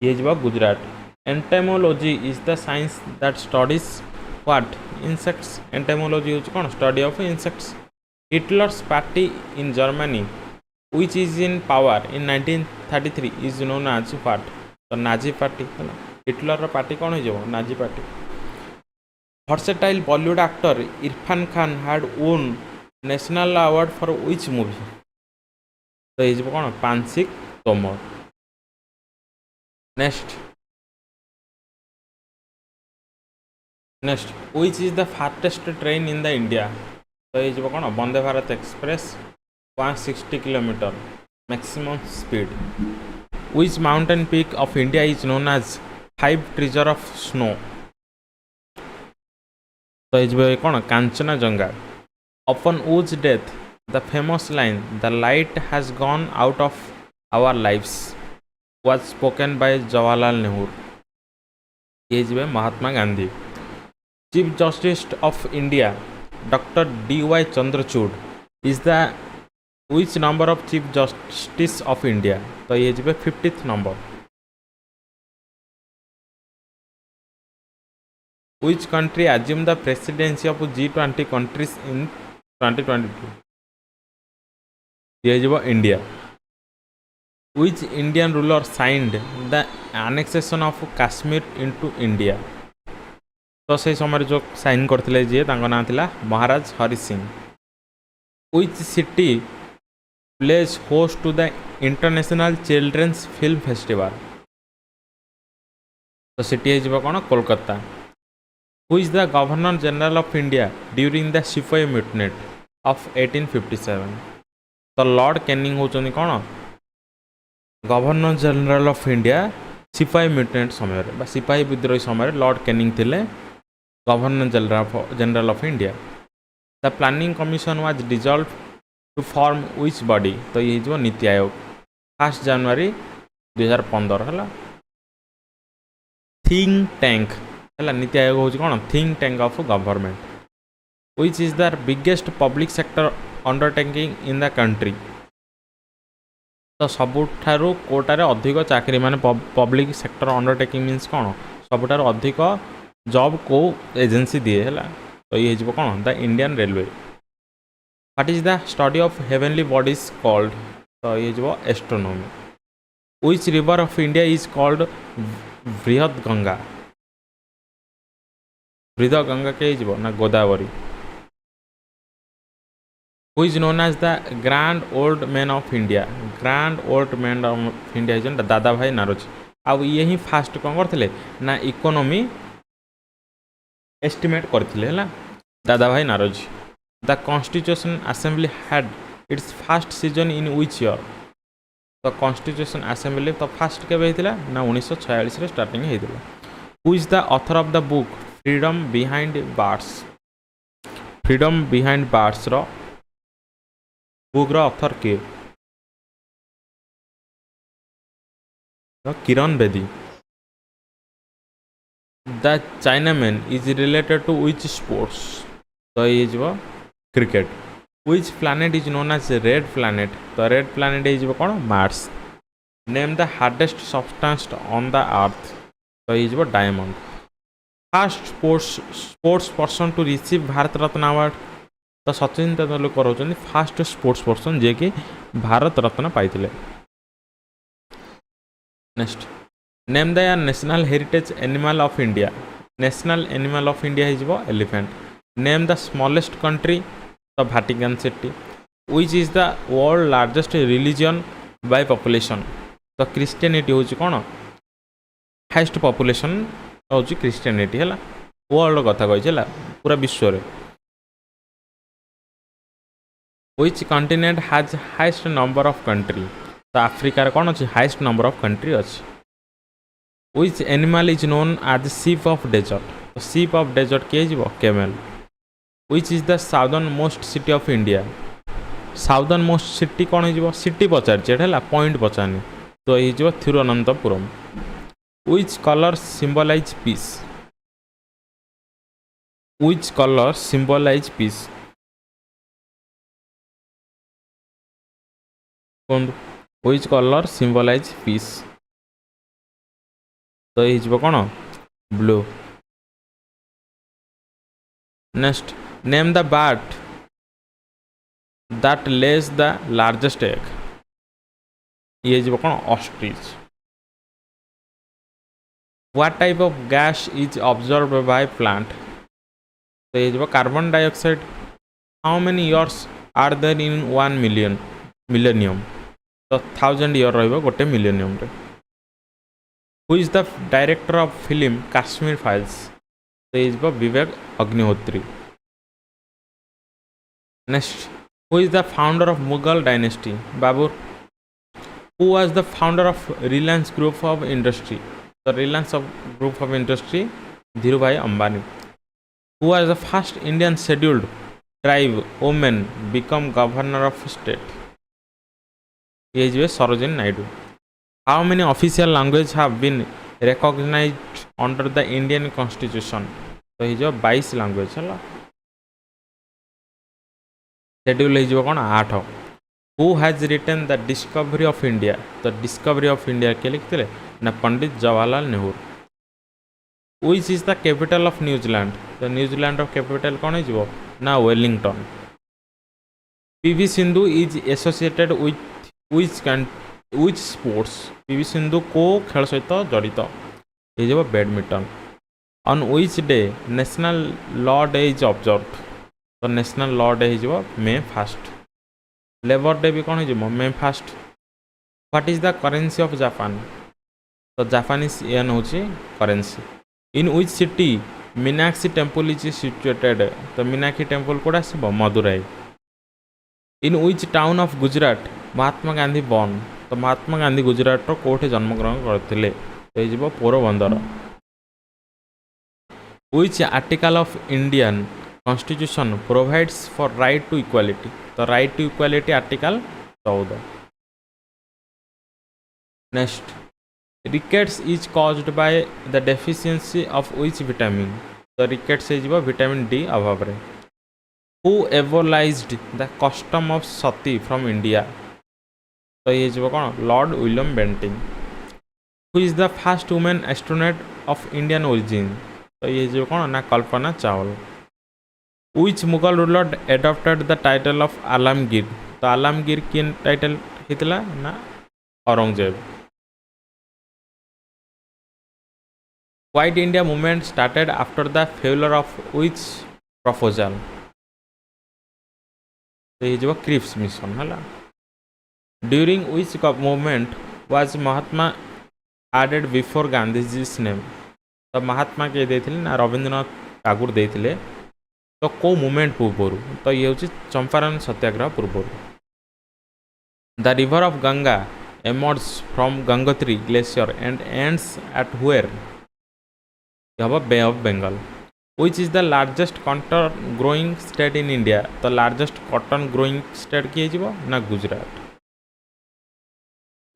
ये जब Gujarat. Entomology is the science that studies what? Insects. Entomology होची कोन study of insects. Hitler's party in Germany which is in power in 1933 is known as what? तो Nazi party है. Hitler रो party कौन हो? Nazi party. Versatile Bollywood actor Irrfan Khan had won national award for which movie? तो ये जो कौन Paan Singh Tomar. Next which is the fastest train in the India? तो ये जो कौन Vande Bharat express 160 km maximum speed. Which mountain peak of India is known as 5 treasure of snow? तो ये कौन Kanchenjunga. Upon whose death the famous line "the light has gone out of our lives" was spoken by Jawaharlal Nehru? ये जो Mahatma Gandhi. Chief Justice of India Dr. D.Y. Chandrachud is the which number of Chief Justice of India? तो ये जो 50th number. Which country assumed the presidency of G20 countries in 2022? ये जो India. Which Indian ruler signed the annexation of Kashmir into India? तो से समय जो sign करथिले जे तांको नाम थिला Maharaj Hari Singh. Which city plays host to the International Children's Film Festival? तो सिटी है जो कौन Kolkata. Who is the Governor General of India during the Sipahi Mutiny of 1857? तो लॉर्ड कैनिंग होचनी कौन गवर्नर जनरल ऑफ इंडिया सिपाही म्यूटेंट समय बा सिपाही विद्रोही समय लॉर्ड कैनिंग थिले governor general of India. The planning commission was dissolve to form which body? तो ये जो नीति आयोग 1 जनवरी 2015 है. थिंक टैंक है नीति आयोग हूँ कौन think tank of government. Which is the biggest public sector undertaking in the country? तो सबुठारु कोटारे अधिक चाकरी माने पब्लिक सेक्टर अंडरटेकिंग मीन्स कौन सबुठारु अधिक जॉब को एजेंसी दिए है. तो ये हो कौन the Indian railway. What is the study of heavenly bodies called? तो ये जो astronomy. Which river of India is called बृहद गंगा? बृहद गंगा के ना Godavari. Who is known as the Grand Old Man of India? Grand Old Man of India है दादा भाई नारोजी. आउ ये ही फास्ट कौन करथिले ना इकोनॉमी एस्टिमेट करथिले हला Dadabhai Naoroji. The constitution assembly had its first season in which year? तो कॉन्स्टिट्यूशन असेंबली तो फर्स्ट केबे हेतिला ना 1946 रे स्टार्टिंग हेतिला. Who is the author of the book freedom behind bars? Freedom behind bars रो बुक रो ऑथर के Kiran Bedi. The chinaman is related to which sports? तो ये जो cricket. Which planet is known as red planet? तो red planet है जो कौन Mars. Name the hardest substance on the earth? तो ये जो diamond. First sports person to receive Bharat Ratna award? तो सचिन तेंदुलकर होचंदी फर्स्ट स्पोर्ट्स पर्सन जे कि भारत रत्न पाइथिले. Next name the national heritage animal of India? National animal of India है elephant. Name the smallest country? तो Vatican city. Which is the world largest religion by population? तो Christianity होची कौन highest population होची Christianity है world कथा कही पूरा विश्व रे. Which continent has highest number of country? तो अफ्रीकार कौन अच्छी हाईएस्ट नंबर ऑफ कंट्री अच्छी. Which animal is known as sheep of desert? तो sheep of desert किए जीवो camel. Which is the southern most city of India? southern most city कौन जीवो सिटी पचार है पॉइंट पचानी. तो ये जीवो Thiruvananthapuram. Which color symbolize peace? Which color symbolize peace? Which color symbolize peace? तो ये कौन blue. Next name the bird that lays the largest egg? ये कौन ostrich. What type of gas is observe by plant? तो ये carbon dioxide. How many years are there in 1 millennium? तो 1000 year रहिबो गोटे मिलेनियम रे. Who is the director of film Kashmir files? तो is Vivek Agnihotri. Next who is the founder of Mughal dynasty? Babur. Who was the founder of Reliance group of industry? तो Reliance group of industry Dhirubhai Ambani. Who was the first Indian scheduled tribe women become governor of state? ये जो Sarojini Naidu. How many official language have been recognised under the Indian constitution? तो ये जो 22 language है. Schedule है कौन 8. Who has written the discovery of India? तो discovery of India के लिखते ना Pandit Jawaharlal Nehru. Which is the capital of New Zealand? The New Zealand of capital कौन है ना Wellington. PV Sindhu is associated with which sports? PV Sindhu को खेल सहित जड़ित ये badminton. On which day National Law Day is observed? तो National Law Day है May 1st. Labor Day भी कौन है May 1st. What is the currency of Japan? तो Japanese yen होची currency. In which city Meenakshi temple is situated? तो Meenakshi temple कोड़ा आसब Madurai. In which town of Gujarat Mahatma Gandhi born? तो महात्मा गांधी गुजरात कोठे जन्मग्रहण करथिले? तो ये Porbandar. Which article of Indian Constitution provides for right to equality? तो right to equality article 14. Next, rickets is caused by the deficiency of which vitamin? तो rickets is vitamin D अभाव रे. Who abolished the custom of sati from India? तो ये कौन Lord William Bentinck. Who is the first woman astronaut of Indian origin? तो ये कौन ना Kalpana Chawla. Which Mughal ruler adopted the title of Alamgir? तो आलमगीर किन टाइटल हितला ना Aurangzeb. White India movement started after the failure of which proposal? तो ये Cripps mission है. During which movement was Mahatma added before Gandhi's name? तो महात्मा के देथिले ना रविंद्रनाथ टागोर देथिले. तो को मूवमेंट पूर्व तो ये हूँ चंपारण सत्याग्रह पूर्व. The river of Ganga emerges from Gangotri glacier and ends at where? Bay of Bengal. Which is the largest cotton growing state in India? The largest cotton growing state की ना Gujarat.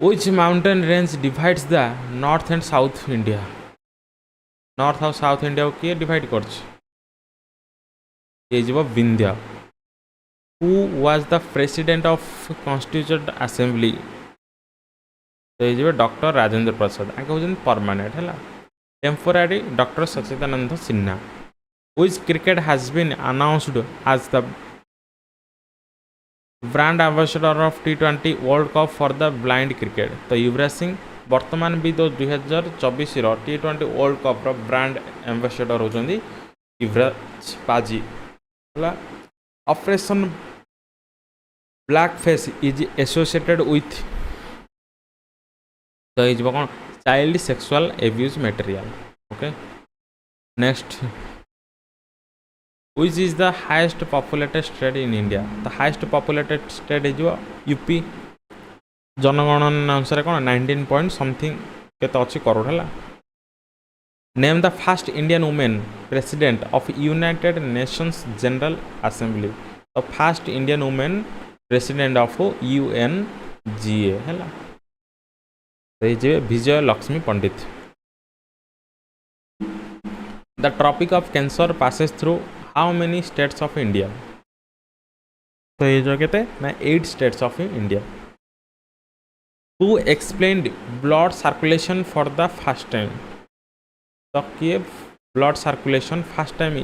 Which mountain range divides the north and south India? North और south India को किए divide करछ? ये Vindhya. Who was the president of Constituent Assembly? तो ये doctor Rajendra Prasad. आगे हो परमानेंट है. Temporary Dr. Sachidananda Sinha. Which cricket has been announced as the brand ambassador of T20 World Cup for the blind cricket? तो युवराज सिंह वर्तमान भी 2024 T20 वर्ल्ड कप रो brand ambassador होचंदी युवराज पाजी. Operation black face is associated with तो ये कौन child sexual abuse material. Okay. Next, which is the highest populated state in India? The highest populated state is UP. जनगणना अनुसार कौन 19 point something केते अच्छी करोड़ है. Name the first Indian woman president of United Nations General Assembly. The first Indian woman president of UNGA है. विजय लक्ष्मी पंडित. The Tropic of Cancer passes through how many states of India? तो ये जो कहते हैं ना 8 states of India. Who explained blood circulation for the first time? तो किए blood circulation first time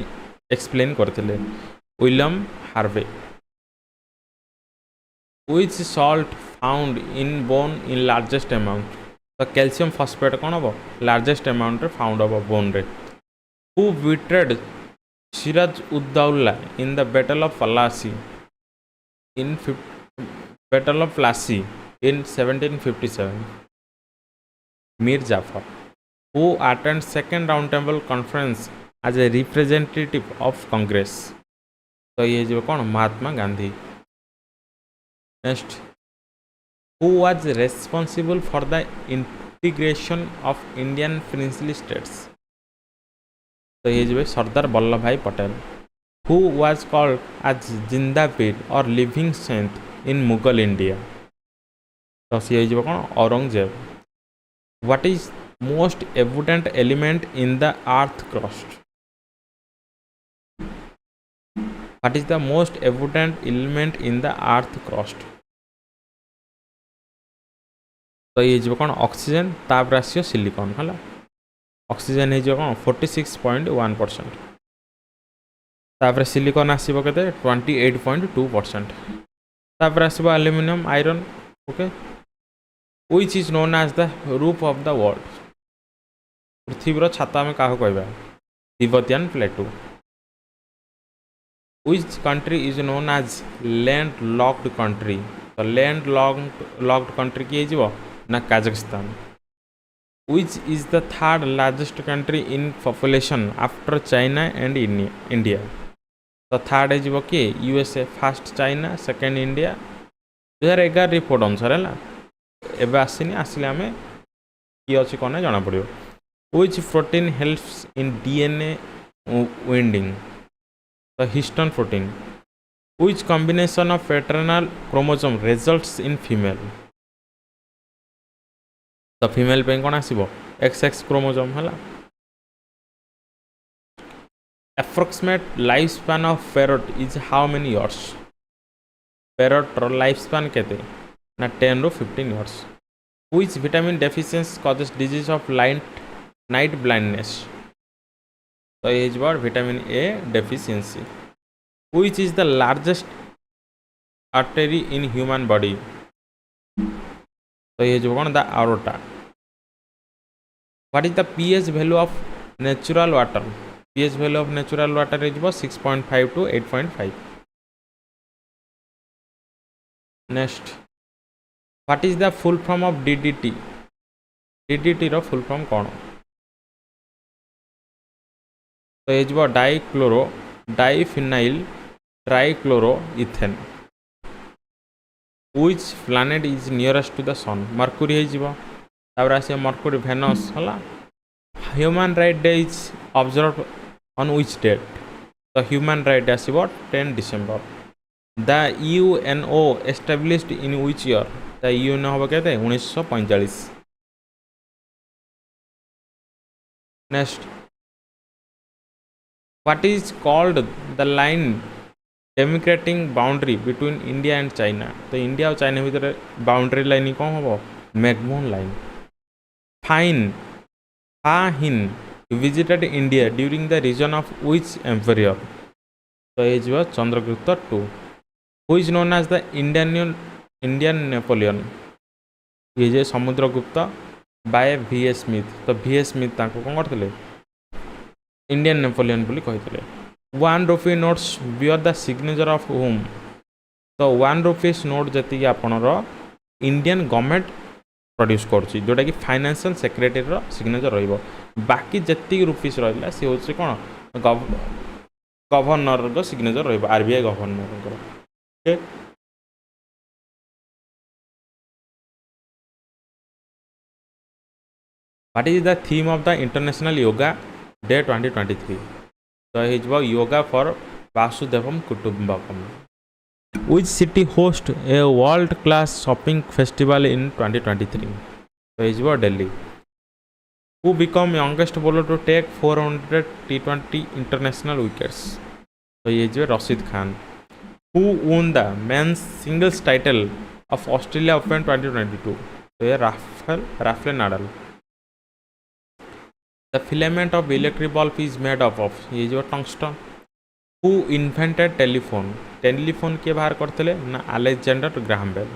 explain करते William Harvey. Which salt found in bone in largest amount? तो कैल्शियम फॉस्फेट कौन हम लार्जेस्ट अमाउंट रे फाउंड हम bone रे. Who betrayed Siraj Uddaulla in the Battle of Plassey in 1757? Mir Jafar. Who attended second round table conference as a representative of Congress? तो ये जो कौन Mahatma Gandhi. Next, who was responsible for the integration of Indian princely states? तो ये जो सरदार Vallabh bhai Patel. Who was called as जिंदा पीर और living Saint इन Mughal India? तो ये जो कौन Aurangzeb. What is most abundant element in the earth crust? What is the most abundant element in the earth crust? तो ये जो कौन ऑक्सीजन ताप राशियो सिलिकॉन है. ऑक्सीजन है कौन 46.1%। तापर सिलिकॉन आसीबो केते 28.2%। तापर आसीबो aluminium iron. Okay, which is known as the roof of the world. पृथ्वीर छाता आम क्या कहवा Tibetan plateau. Which country is known as landlocked country. तो लैंड लॉक्ड कंट्री किए जीवो ना Kazakhstan. Which is the third largest country in population after China and India. तो थर्ड है किए USA, first China, second India. 2011 report अनुसार है एवं आसनी आसिले आम किए अच्छी कौन जना पड़ो। Which protein helps in DNA winding. तो histone protein. Which combination of paternal chromosome results in female. तो फीमेल पे कौन आसीबो XX क्रोमोसोम है। Approximate life span of parrot is how many years. Parrot life span केते ना 10 ରୁ 15 years. Which vitamin deficiency causes disease of night blindness. तो ये vitamin A deficiency. Which is the largest artery in human body. तो ये कौन the aorta. What is the pH value of natural water. PH value of natural water is 6.5 to 8.5। Next, what is the full form of DDT. DDT रो full form कौन। तो ये dichloro diphenyl trichloro ethane. Which planet is nearest to the sun. Mercury हो आस Mercury Venus है। Human right day is observe on which date. तो human right आसो 10 December. The UNO established in which year. The UNO हम कहते 1945। Next, what is called the line demarcating boundary between India and China. तो India और China भितर boundary line कौन हम McMahon line. Fa Hien visited India during the region of which empire. तो ये Chandragupta II। Who is known as the Indian Napoleon. ये Samudragupta by VS Smith. तो VS Smith कौन करते इंडियन नेपोलियन बोली कहते। 1 rupee notes bear the signature of home. तो 1 rupees note जी आपणर Indian government produce करुच्ची जोटा कि फाइनेंशियल सेक्रेटरी सिग्नेचर रहिबो। बाकी जी रुपीज रहा सी हूँ कौन गवर्नर सिग्नेचर रहिबो RBI governor. Okay, what is the theme of the international yoga day 2023। तो ये yoga for Vasudhaivam Kutumbakam. Which city host a world class shopping festival in 2023। तो ये Delhi. Who become youngest bowler to take 400 T20 international wickets. तो ये Rashid Khan. Who won the men's singles title of Australia open 2022। तो ये Rafael Nadal. The filament of electric bulb is made of ये जो tungsten. Who invented telephone. Telephone किए बाहर करते ना Alexander Graham Bell.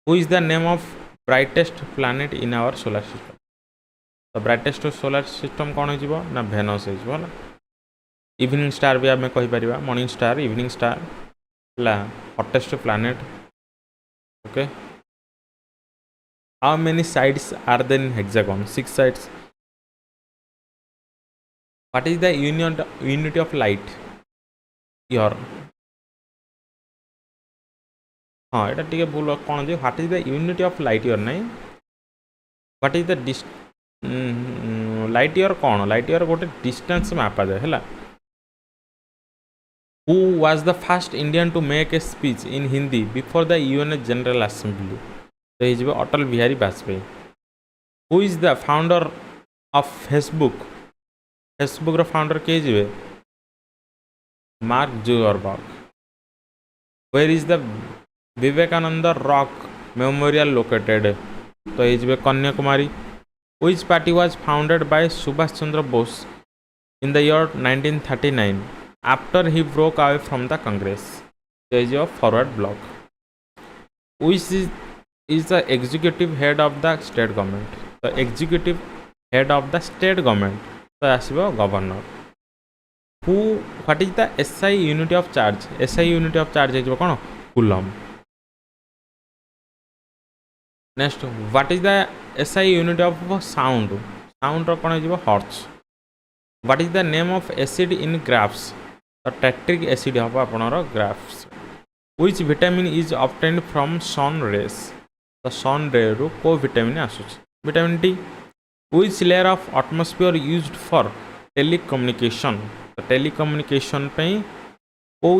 Who is the name of brightest planet in our solar system. तो brightest solar system कौन हो ना वेनस हो। इवनिंग स्टार भी आम कहीपर मॉर्निंग स्टार इवनिंग स्टार है hottest planet. Okay, how many sides are there in hexagon. 6 sides. What is the unit of light year. हाँ यहाँ टी भूल कौन जे what is the unit of light year नहीं what is the light year कौन light year गोटे distance मापा जाए है। Who was the first Indian to make a speech in Hindi before the UN general assembly. तो ये Atal Bihari Vajpayee. Who is the founder of Facebook. Facebook रो founder किए जी Mark Zuckerberg. Where is the Vivekananda rock memorial located. तो ये Kanyakumari. Which party was founded by Subhash Chandra Bose in the year 1939 after he broke away from the Congress? There is your forward block. Which is the executive head of the state government? The executive head of the state government. So आसिबो governor. Who? What is the SI unit of charge? SI unit of charge is कौन? Coulomb. Next, what is the SI unit of sound? Sound रो कौन है? Hertz. What is the name of acid in grapes? The tetric acid of आपनर grapes. Which vitamin is obtained from sun rays? The sun ray रू को vitamin आसुच? Vitamin D. Which layer of atmosphere used for telecommunication? The telecommunication पे को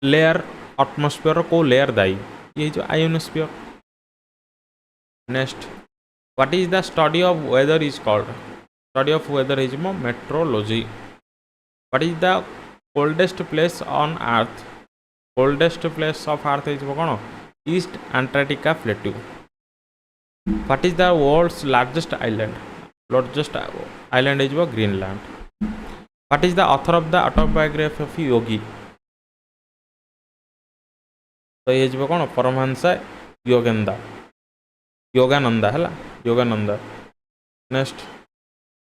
layer atmosphere को layer दाई ये जो ionosphere. Next, what is the study of weather is called? Study of weather is meteorology. What is the coldest place on earth? Coldest place of earth is कौन? East Antarctica Plateau. What is the world's largest island? Largest island is Greenland. What is the author of the autobiography of Yogi? तो ये जो कौन? परमहंस योगानंदा है Yogananda. Next,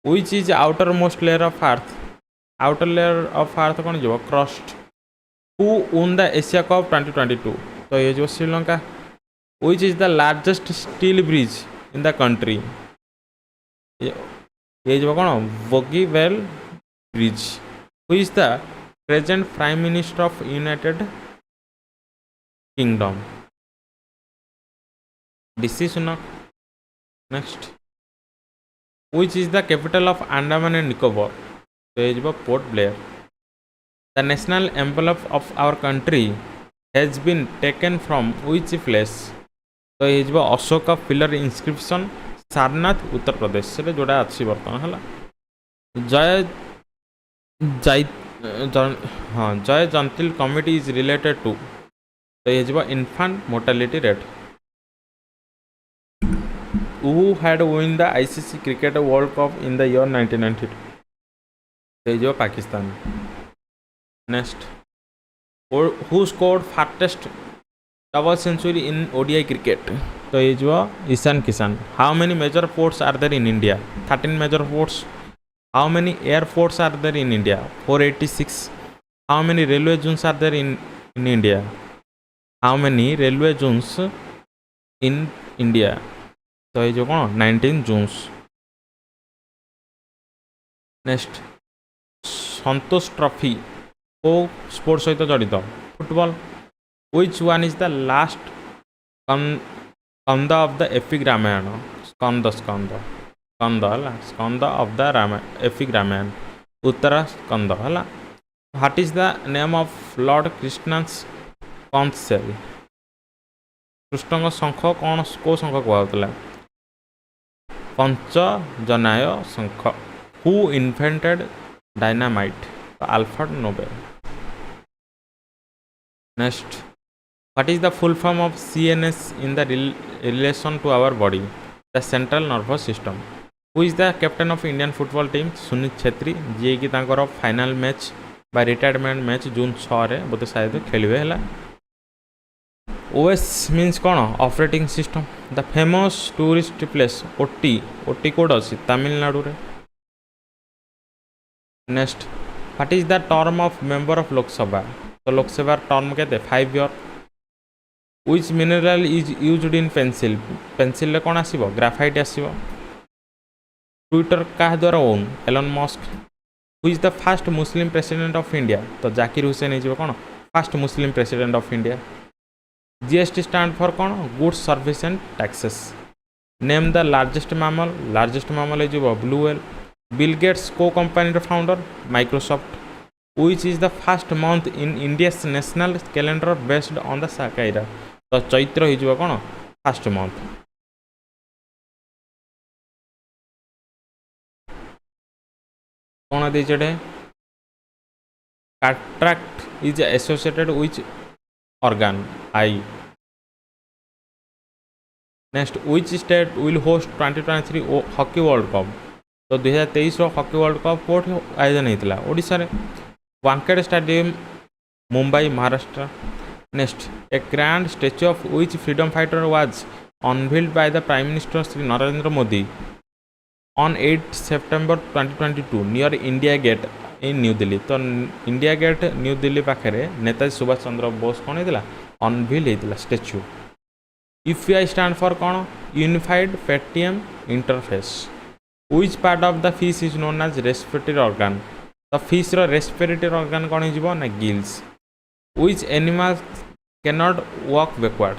which is outermost layer of earth? Outer layer of earth कौन जो? Crust. Who won the Asia Cup 2022? तो ये जो Sri Lanka. Which is the largest steel bridge in the country? ये जो कौन? Bogeyville Bridge. Who is the present Prime Minister of United Kingdom? DC Sunak. Next, which is the capital of Andaman and Nicobar? So it is Port Blair. The national emblem of our country has been taken from which place? So it is Ashoka pillar inscription, Sarnath Uttar Pradesh से जोड़ा अच्छी बर्तमान है. जय जंतिल committee is related to. तो ये infant mortality rate. Who had won the ICC Cricket World Cup in the year 1992? So ये Pakistan. Next, who scored fastest double century in ODI cricket? तो ये ईशान किसान. How many major ports are there in India? 13 major ports. How many airports are there in India? 486. How many railway zones are there in India? How many railway zones in India? तो ये जो कौन? 19 zones. Next, संतोष trophy को sports सहित जड़ित? Football. Which one is the last skanda of the epic Ramayana? Skanda of the epic Ramayana. Uttara skanda है. What is the name of Lord Krishna's conch shell? Krishna शंख कौन को शंख कहला? पंचजनाय शंख. Who invented dynamite? Alfred Nobel. Next, what is the full form of CNS in the relation to our body? The central nervous system. Who is the captain of Indian football team? Sunit Chhetri, ji की तांकर final match by retirement match June 6 रे बोते शायद खेलिबे हला. OS means कौन? Operating system. The famous tourist place Ooty कोड अच्छी तमिलनाडु रे. Next, what is the term of member of Lok Sabha? तो लोकसभा टर्म के 5 year. Which mineral is used in pencil? Pencil कौन आसीबो? ग्राफाइट आसीबो. ट्विटर का द्वारा own? Elon Musk. Who is the first Muslim president of India? तो जाकिर हुसैन इज कौन? First Muslim president of India. GST stand for कौन? Goods service and taxes. Name the largest mammal. Largest mammal is blue whale. Bill Gates को company founder? Microsoft. Which is the first month in India's national calendar based on the Sakaira? तो चैत्र हो कौन? First month. कौन देचे? Cataract is associated which organ? Eye. Next which state will host 2023 hockey world cup तो 2023 hockey world cup कोठी आयोजन होता ओडिशा रे Wankhede stadium Mumbai Maharashtra next A grand statue of which freedom fighter was unveiled by the prime minister Shri Narendra Modi on 8 September 2022 near India get in new Delhi तो India get new Delhi पाखे नेताजी सुभाष चंद्र बोस कौन होता unveil होता स्टैच्यू यूपीआई स्टैंड फॉर कौन unified Paytm interface which part of the fish is known as respiratory organ तो fish रो respiratory organ कौन हो ना gills which animal can not walk backward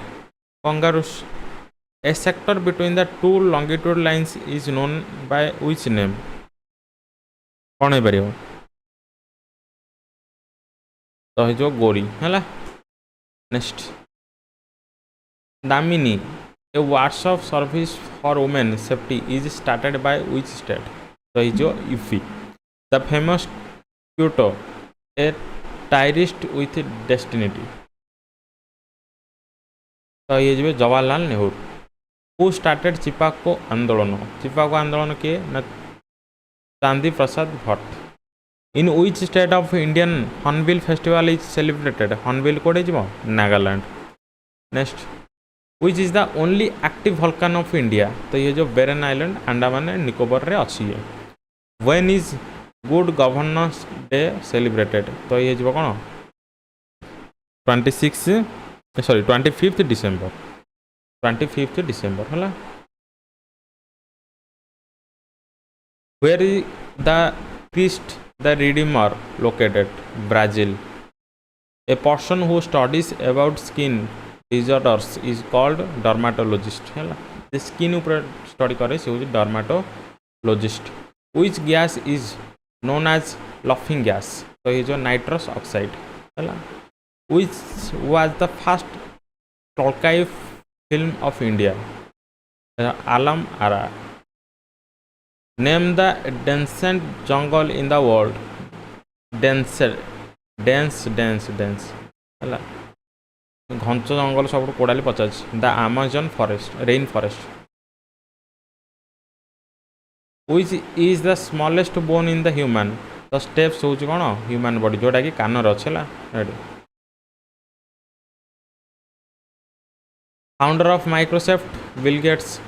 kangaroos a sector between the two longitude lines is known by which name कौन हो पार तो जो गोरी है next Damini a WhatsApp service for women safety is started by which state तो ये जो यूपी द फेमस क्यूटो ए टायरिस्ट विथ डेस्टिनिटी तो ये जो जवाहरलाल नेहरू हु स्टार्टेड चिपाको आंदोलन किए ना Chandi Prasad Bhatt in which state of Indian hornbill festival is celebrated hornbill कोडे जीव Nagaland next which is the only active volcano of India तो ये जो Barren island Andaman and Nicobar रे अच्छी है when is good governance day celebrated तो ये जो कौन 25 डिसेम्बर 25 डिसेम्बर है where is the Christ the Redeemer located Brazil a person who studies about skin disorders is called dermatologist है स्किन ऊपर स्टडी करे से हूँ dermatologist which gas is known as laughing gas तो ये जो नाइट्रस ऑक्साइड है which was the first talkie film of India Alam Ara name the densest jungle in the world dense है घंच जंगल सब कोड़ाली पचार the Amazon forest rain forest which is the smallest bone in the human तो stapes हूँ कौन ह्यूमन बॉडी जोटा कि कान अच्छे founder of Microsoft Bill Gates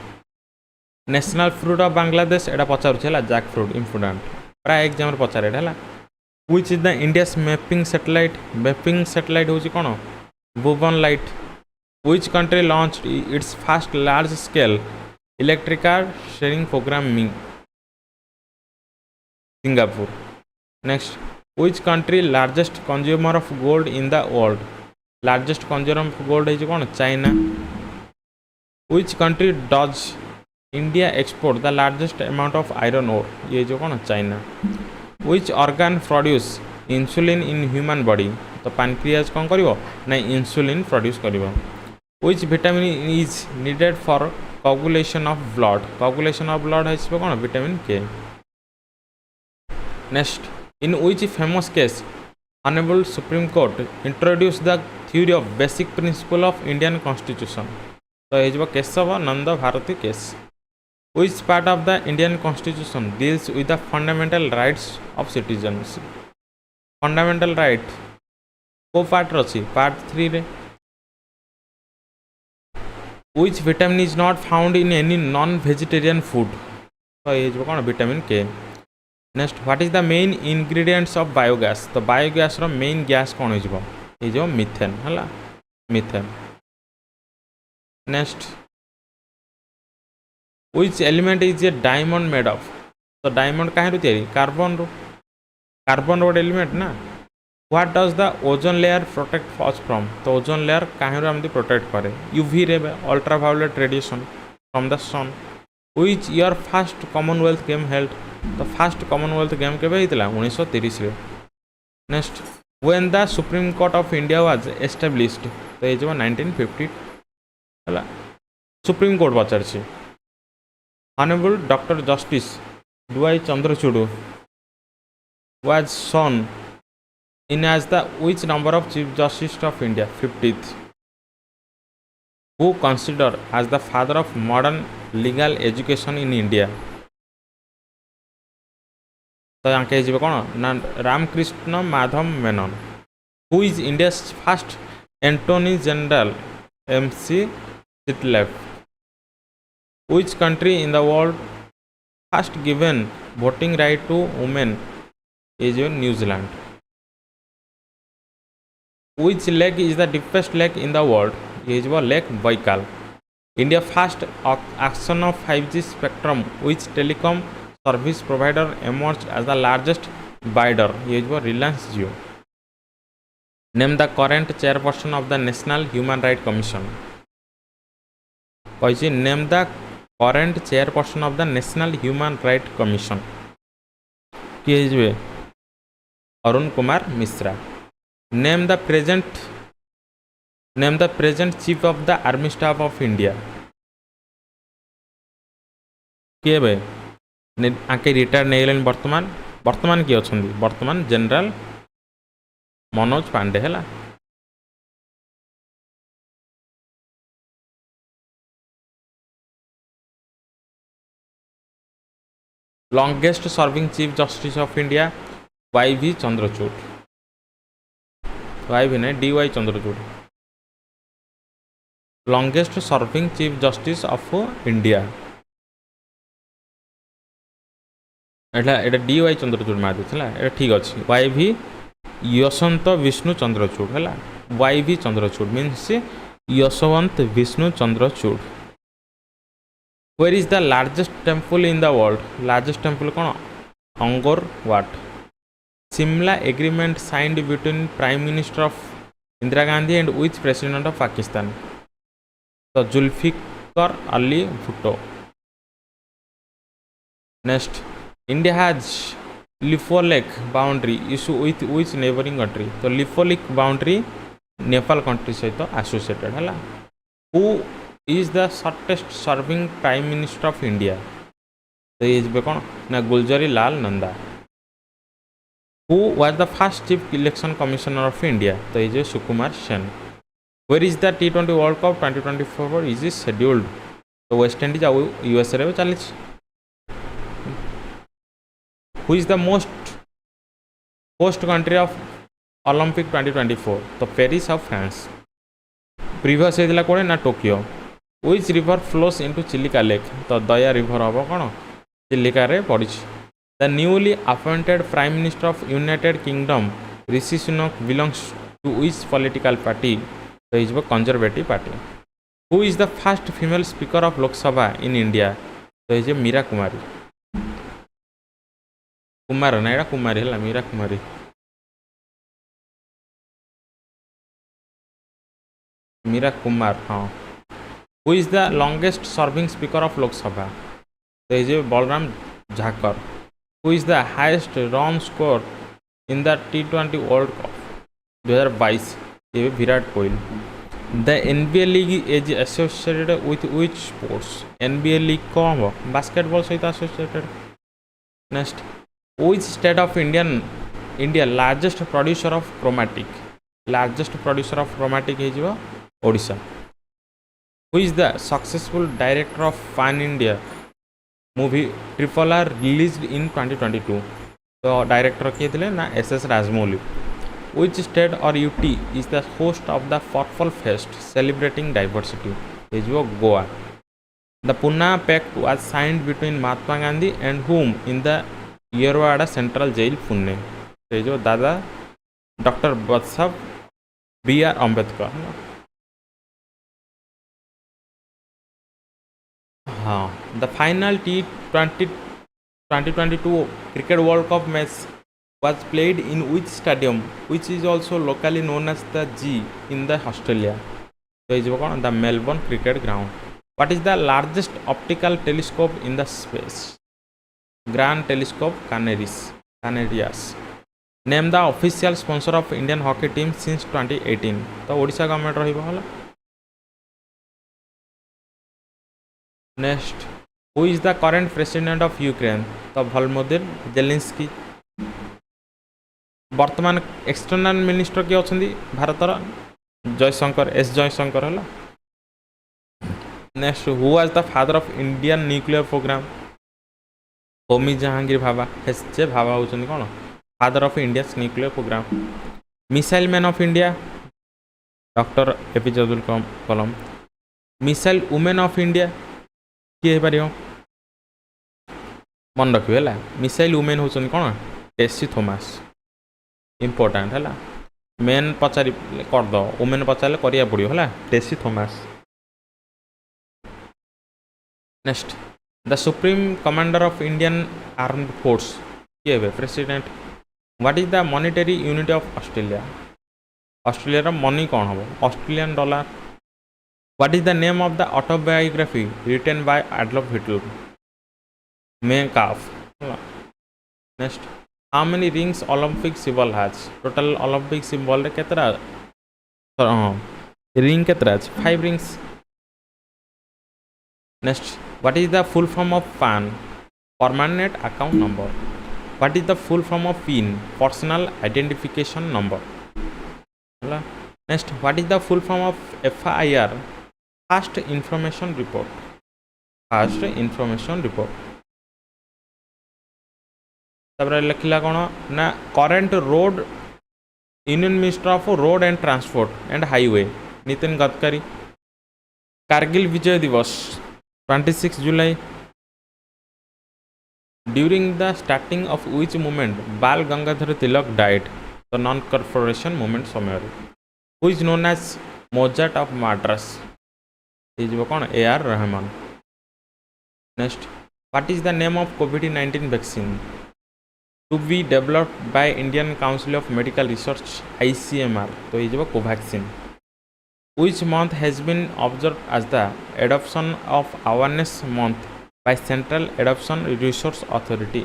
national fruit of Bangladesh एटा पचार जैक फ्रूट इम्पोर्टेंट प्राय एग्जाम पचारे है which is the India's mapping satellite हूँ कौन Bhuvan lite which country launched its first large scale electric car sharing program Singapore next which country largest consumer of gold in the world largest consumer of gold है कौन China which country does India export the largest amount of iron ore ये जो कौन China which organ produce insulin in human body तो pancreas कौन करिवो ना insulin produce करिवो which vitamin is needed for coagulation of blood है कौन विटामिन के next in which famous case honourable Supreme Court introduce the theory of basic principle of Indian constitution तो ये जो केशव नंद Bharti case which part of the Indian constitution deals with the fundamental rights of citizens fundamental right को part अच्छी part 3 रे which vitamin is not found in any non vegetarian food तो ये जो कौन विटामिन के next what is the main ingredients of biogas तो biogas रो मेन गैस कौन हो ये जो मिथेन है methane next which element is a diamond made of तो डायमंड कहीं कार्बन रोड एलिमेंट ना what does the ozone layer protect us from तो ओजोन लेयर कहीं आमती प्रोटेक्ट करे UV ray ultraviolet radiation from the sun which year first commonwealth game held तो first commonwealth game के 1930 रे next when the supreme court of India was established तो ये जो 1950 है सुप्रीम कोर्ट पचार honourable doctor justice DY Chandrachud was shown in as the which number of chief justice of India 50th who considered as the father of modern legal education in India. तो यहाँ कह कौन ना Ramakrishna Madhav Menon. Who is India's first Attorney General? MC Sitlef. Which country in the world first given voting right to women? Is New Zealand. Which lake is the deepest lake in the world? Is Lake Baikal. India first auction of 5G spectrum. Which telecom service provider emerged as the largest bidder? Is Reliance Jio. Name the current chairperson of the National Human Rights Commission. Name the current chairperson of the National Human Rights Commission. किए Arun Kumar Mishra. Name the present chief of the Army Staff of India. किए बे आके retire नहीं लेन वर्तमान किए अछंदी वर्तमान general Manoj Pandey है. Longest serving chief justice of India YV Chandrachud. YV ने DY Chandrachud. Longest serving chief justice of India Etah DY Chandrachud मार देला. ठीक अच्छे. YV यशवंत विष्णु चंद्रचूड़ है. YV Chandrachud means Yashwant Vishnu Chandrachud. Where is the largest temple in the world? Largest temple कौन? Angkor Wat. Simla agreement signed between Prime Minister of Indira Gandhi and which President of Pakistan? So Zulfikar Ali Bhutto. Next, India has Lippo Lake boundary issue with which neighboring country? So Lippo Lake boundary Nepal country सहित associated है. Who is the shortest serving Prime Minister of India? तो ये कौन ना Gulzari Lal Nanda. Who was the first Chief Election Commissioner of India? तो ये Sukumar Sen. Where is the T20 World Cup 2024 is scheduled? तो West Indies आ USA रे चली. Who is the most host country of Olympic 2024? तो पेरिस ऑफ फ्रांस. प्रीवियस होता कौन ना Tokyo. Which river flows into Chilika Lake? तो दया रिवर हम कौन चिलिका रे पड़ी. The newly appointed Prime Minister of United Kingdom Rishi Sunak belongs to which political party? तो is Conservative Party. Who is the first female Speaker of Lok Sabha in India? तो is Meera कुमारी. कुमार ना कुमारी है मीरा कुमारी. मीरा कुमार हाँ. Who is the longest serving Speaker of Lok Sabha? तो is Balram Jakhar. Who is the highest run score in the T20 World Cup 2022? ये Virat Kohli. The NBA League is associated with which sports? NBA League कौन हो? Basketball सहित associated. Next, which state of India largest producer of chromatic? Largest producer of chromatic है जो Odisha. Who is the successful director of Pan India movie Triple R released in 2022? तो director किए थे ना SS Rajamouli. Which state or UT is the host of the Purple Fest celebrating diversity? is Goa. The Pune Pact was signed between Mahatma Gandhi and whom in the Yerwada Central Jail Pune? is Dada Dr. Batsab B.R. Ambedkar. The final T20 2022 Cricket World Cup match was played in which stadium, which is also locally known as the G in the Australia? So is the Melbourne Cricket Ground. What is the largest optical telescope in the space? Grand Telescope Canarias. Name the official sponsor of Indian hockey team since 2018. तो Odisha government रही होला. Next, who is the current president of Ukraine? तो Volodymyr Zelensky. वर्तमान external minister किए अच्छा भारतर Jaishankar S Jaishankar है. Next who was the father of Indian nuclear program Homi Jehangir Bhabha J Bhabha होचंदी कोन father of India nuclear program missile man of India doctor APJ Abdul Kalam missile women of India किए पारियो मन रखिए है मिसाइल वुमेन होचंदी कोन टेसी थॉमस इंपोर्टेंट है मेन पचारि कर दो वुमेन पचारे करिया पड़ियो है Tessy Thomas next the supreme commander of Indian armed force किए president what is the monetary unit of Australia Australia money कौन हम Australian dollar what is the name of the autobiography written by Adolf Hitler Mein Kampf next how many rings Olympic symbol has total Olympic symbol रे केतरा ring केतरा 5 rings next what is the full form of PAN permanent account number what is the full form of pin personal identification number next what is the full form of FIR fast information report तब लिखला कौन ना current road union minister of road and transport and highway Nitin Gadkari Kargil Vijay Diwas 26 July during the starting of which movement Bal Gangadhar Tilak died the non corporation movement समय who is known as Mozart of Madras ये कौन A R Rahman next what is the name of कोविड-19 vaccine to be developed by Indian council of medical research ICMR तो ये Covaxin which month has been observed as the adoption of awareness month by Central Adoption Resource Authority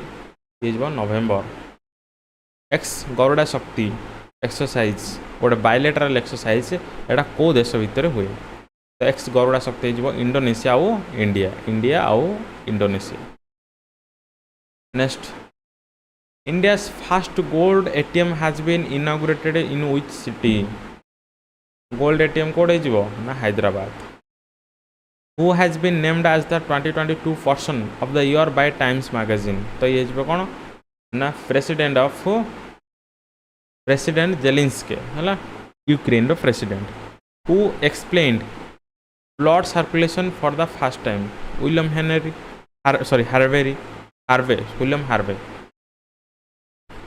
is November X Garuda शक्ति exercise गोटे बायलेटराल exercise एटा को देश भितर हुए तो x Garuda शक्ति इंडोनेशिया आउ इंडिया आउ Indonesia next India's first gold ATM has been inaugurated in which city gold ATM कोड ना Hyderabad who has been named as the 2022 person of the year by Times magazine तो ये कौन ना प्रेसिडेंट जेलेंस्की है Ukraine रो president who explained blood circulation for the first time William Harvey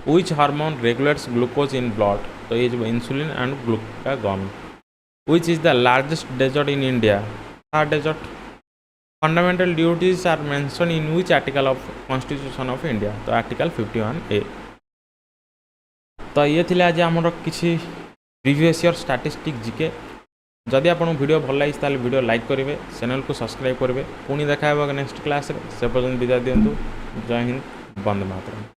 which hormone regulates glucose in blood तो ये insulin and glucagon which is the largest desert in India third desert fundamental duties are mentioned in which article of constitution of India तो article 51A तो ये थिले आज हमर किछि previous year statistic GK जदि आपन वीडियो भल लागिस ताले वीडियो लाइक करेंगे चैनल को सब्सक्राइब करेंगे पुणी देखा नेक्स्ट क्लास से पर्यटन विदा दिंतु जय हिंद वंदे मातरम।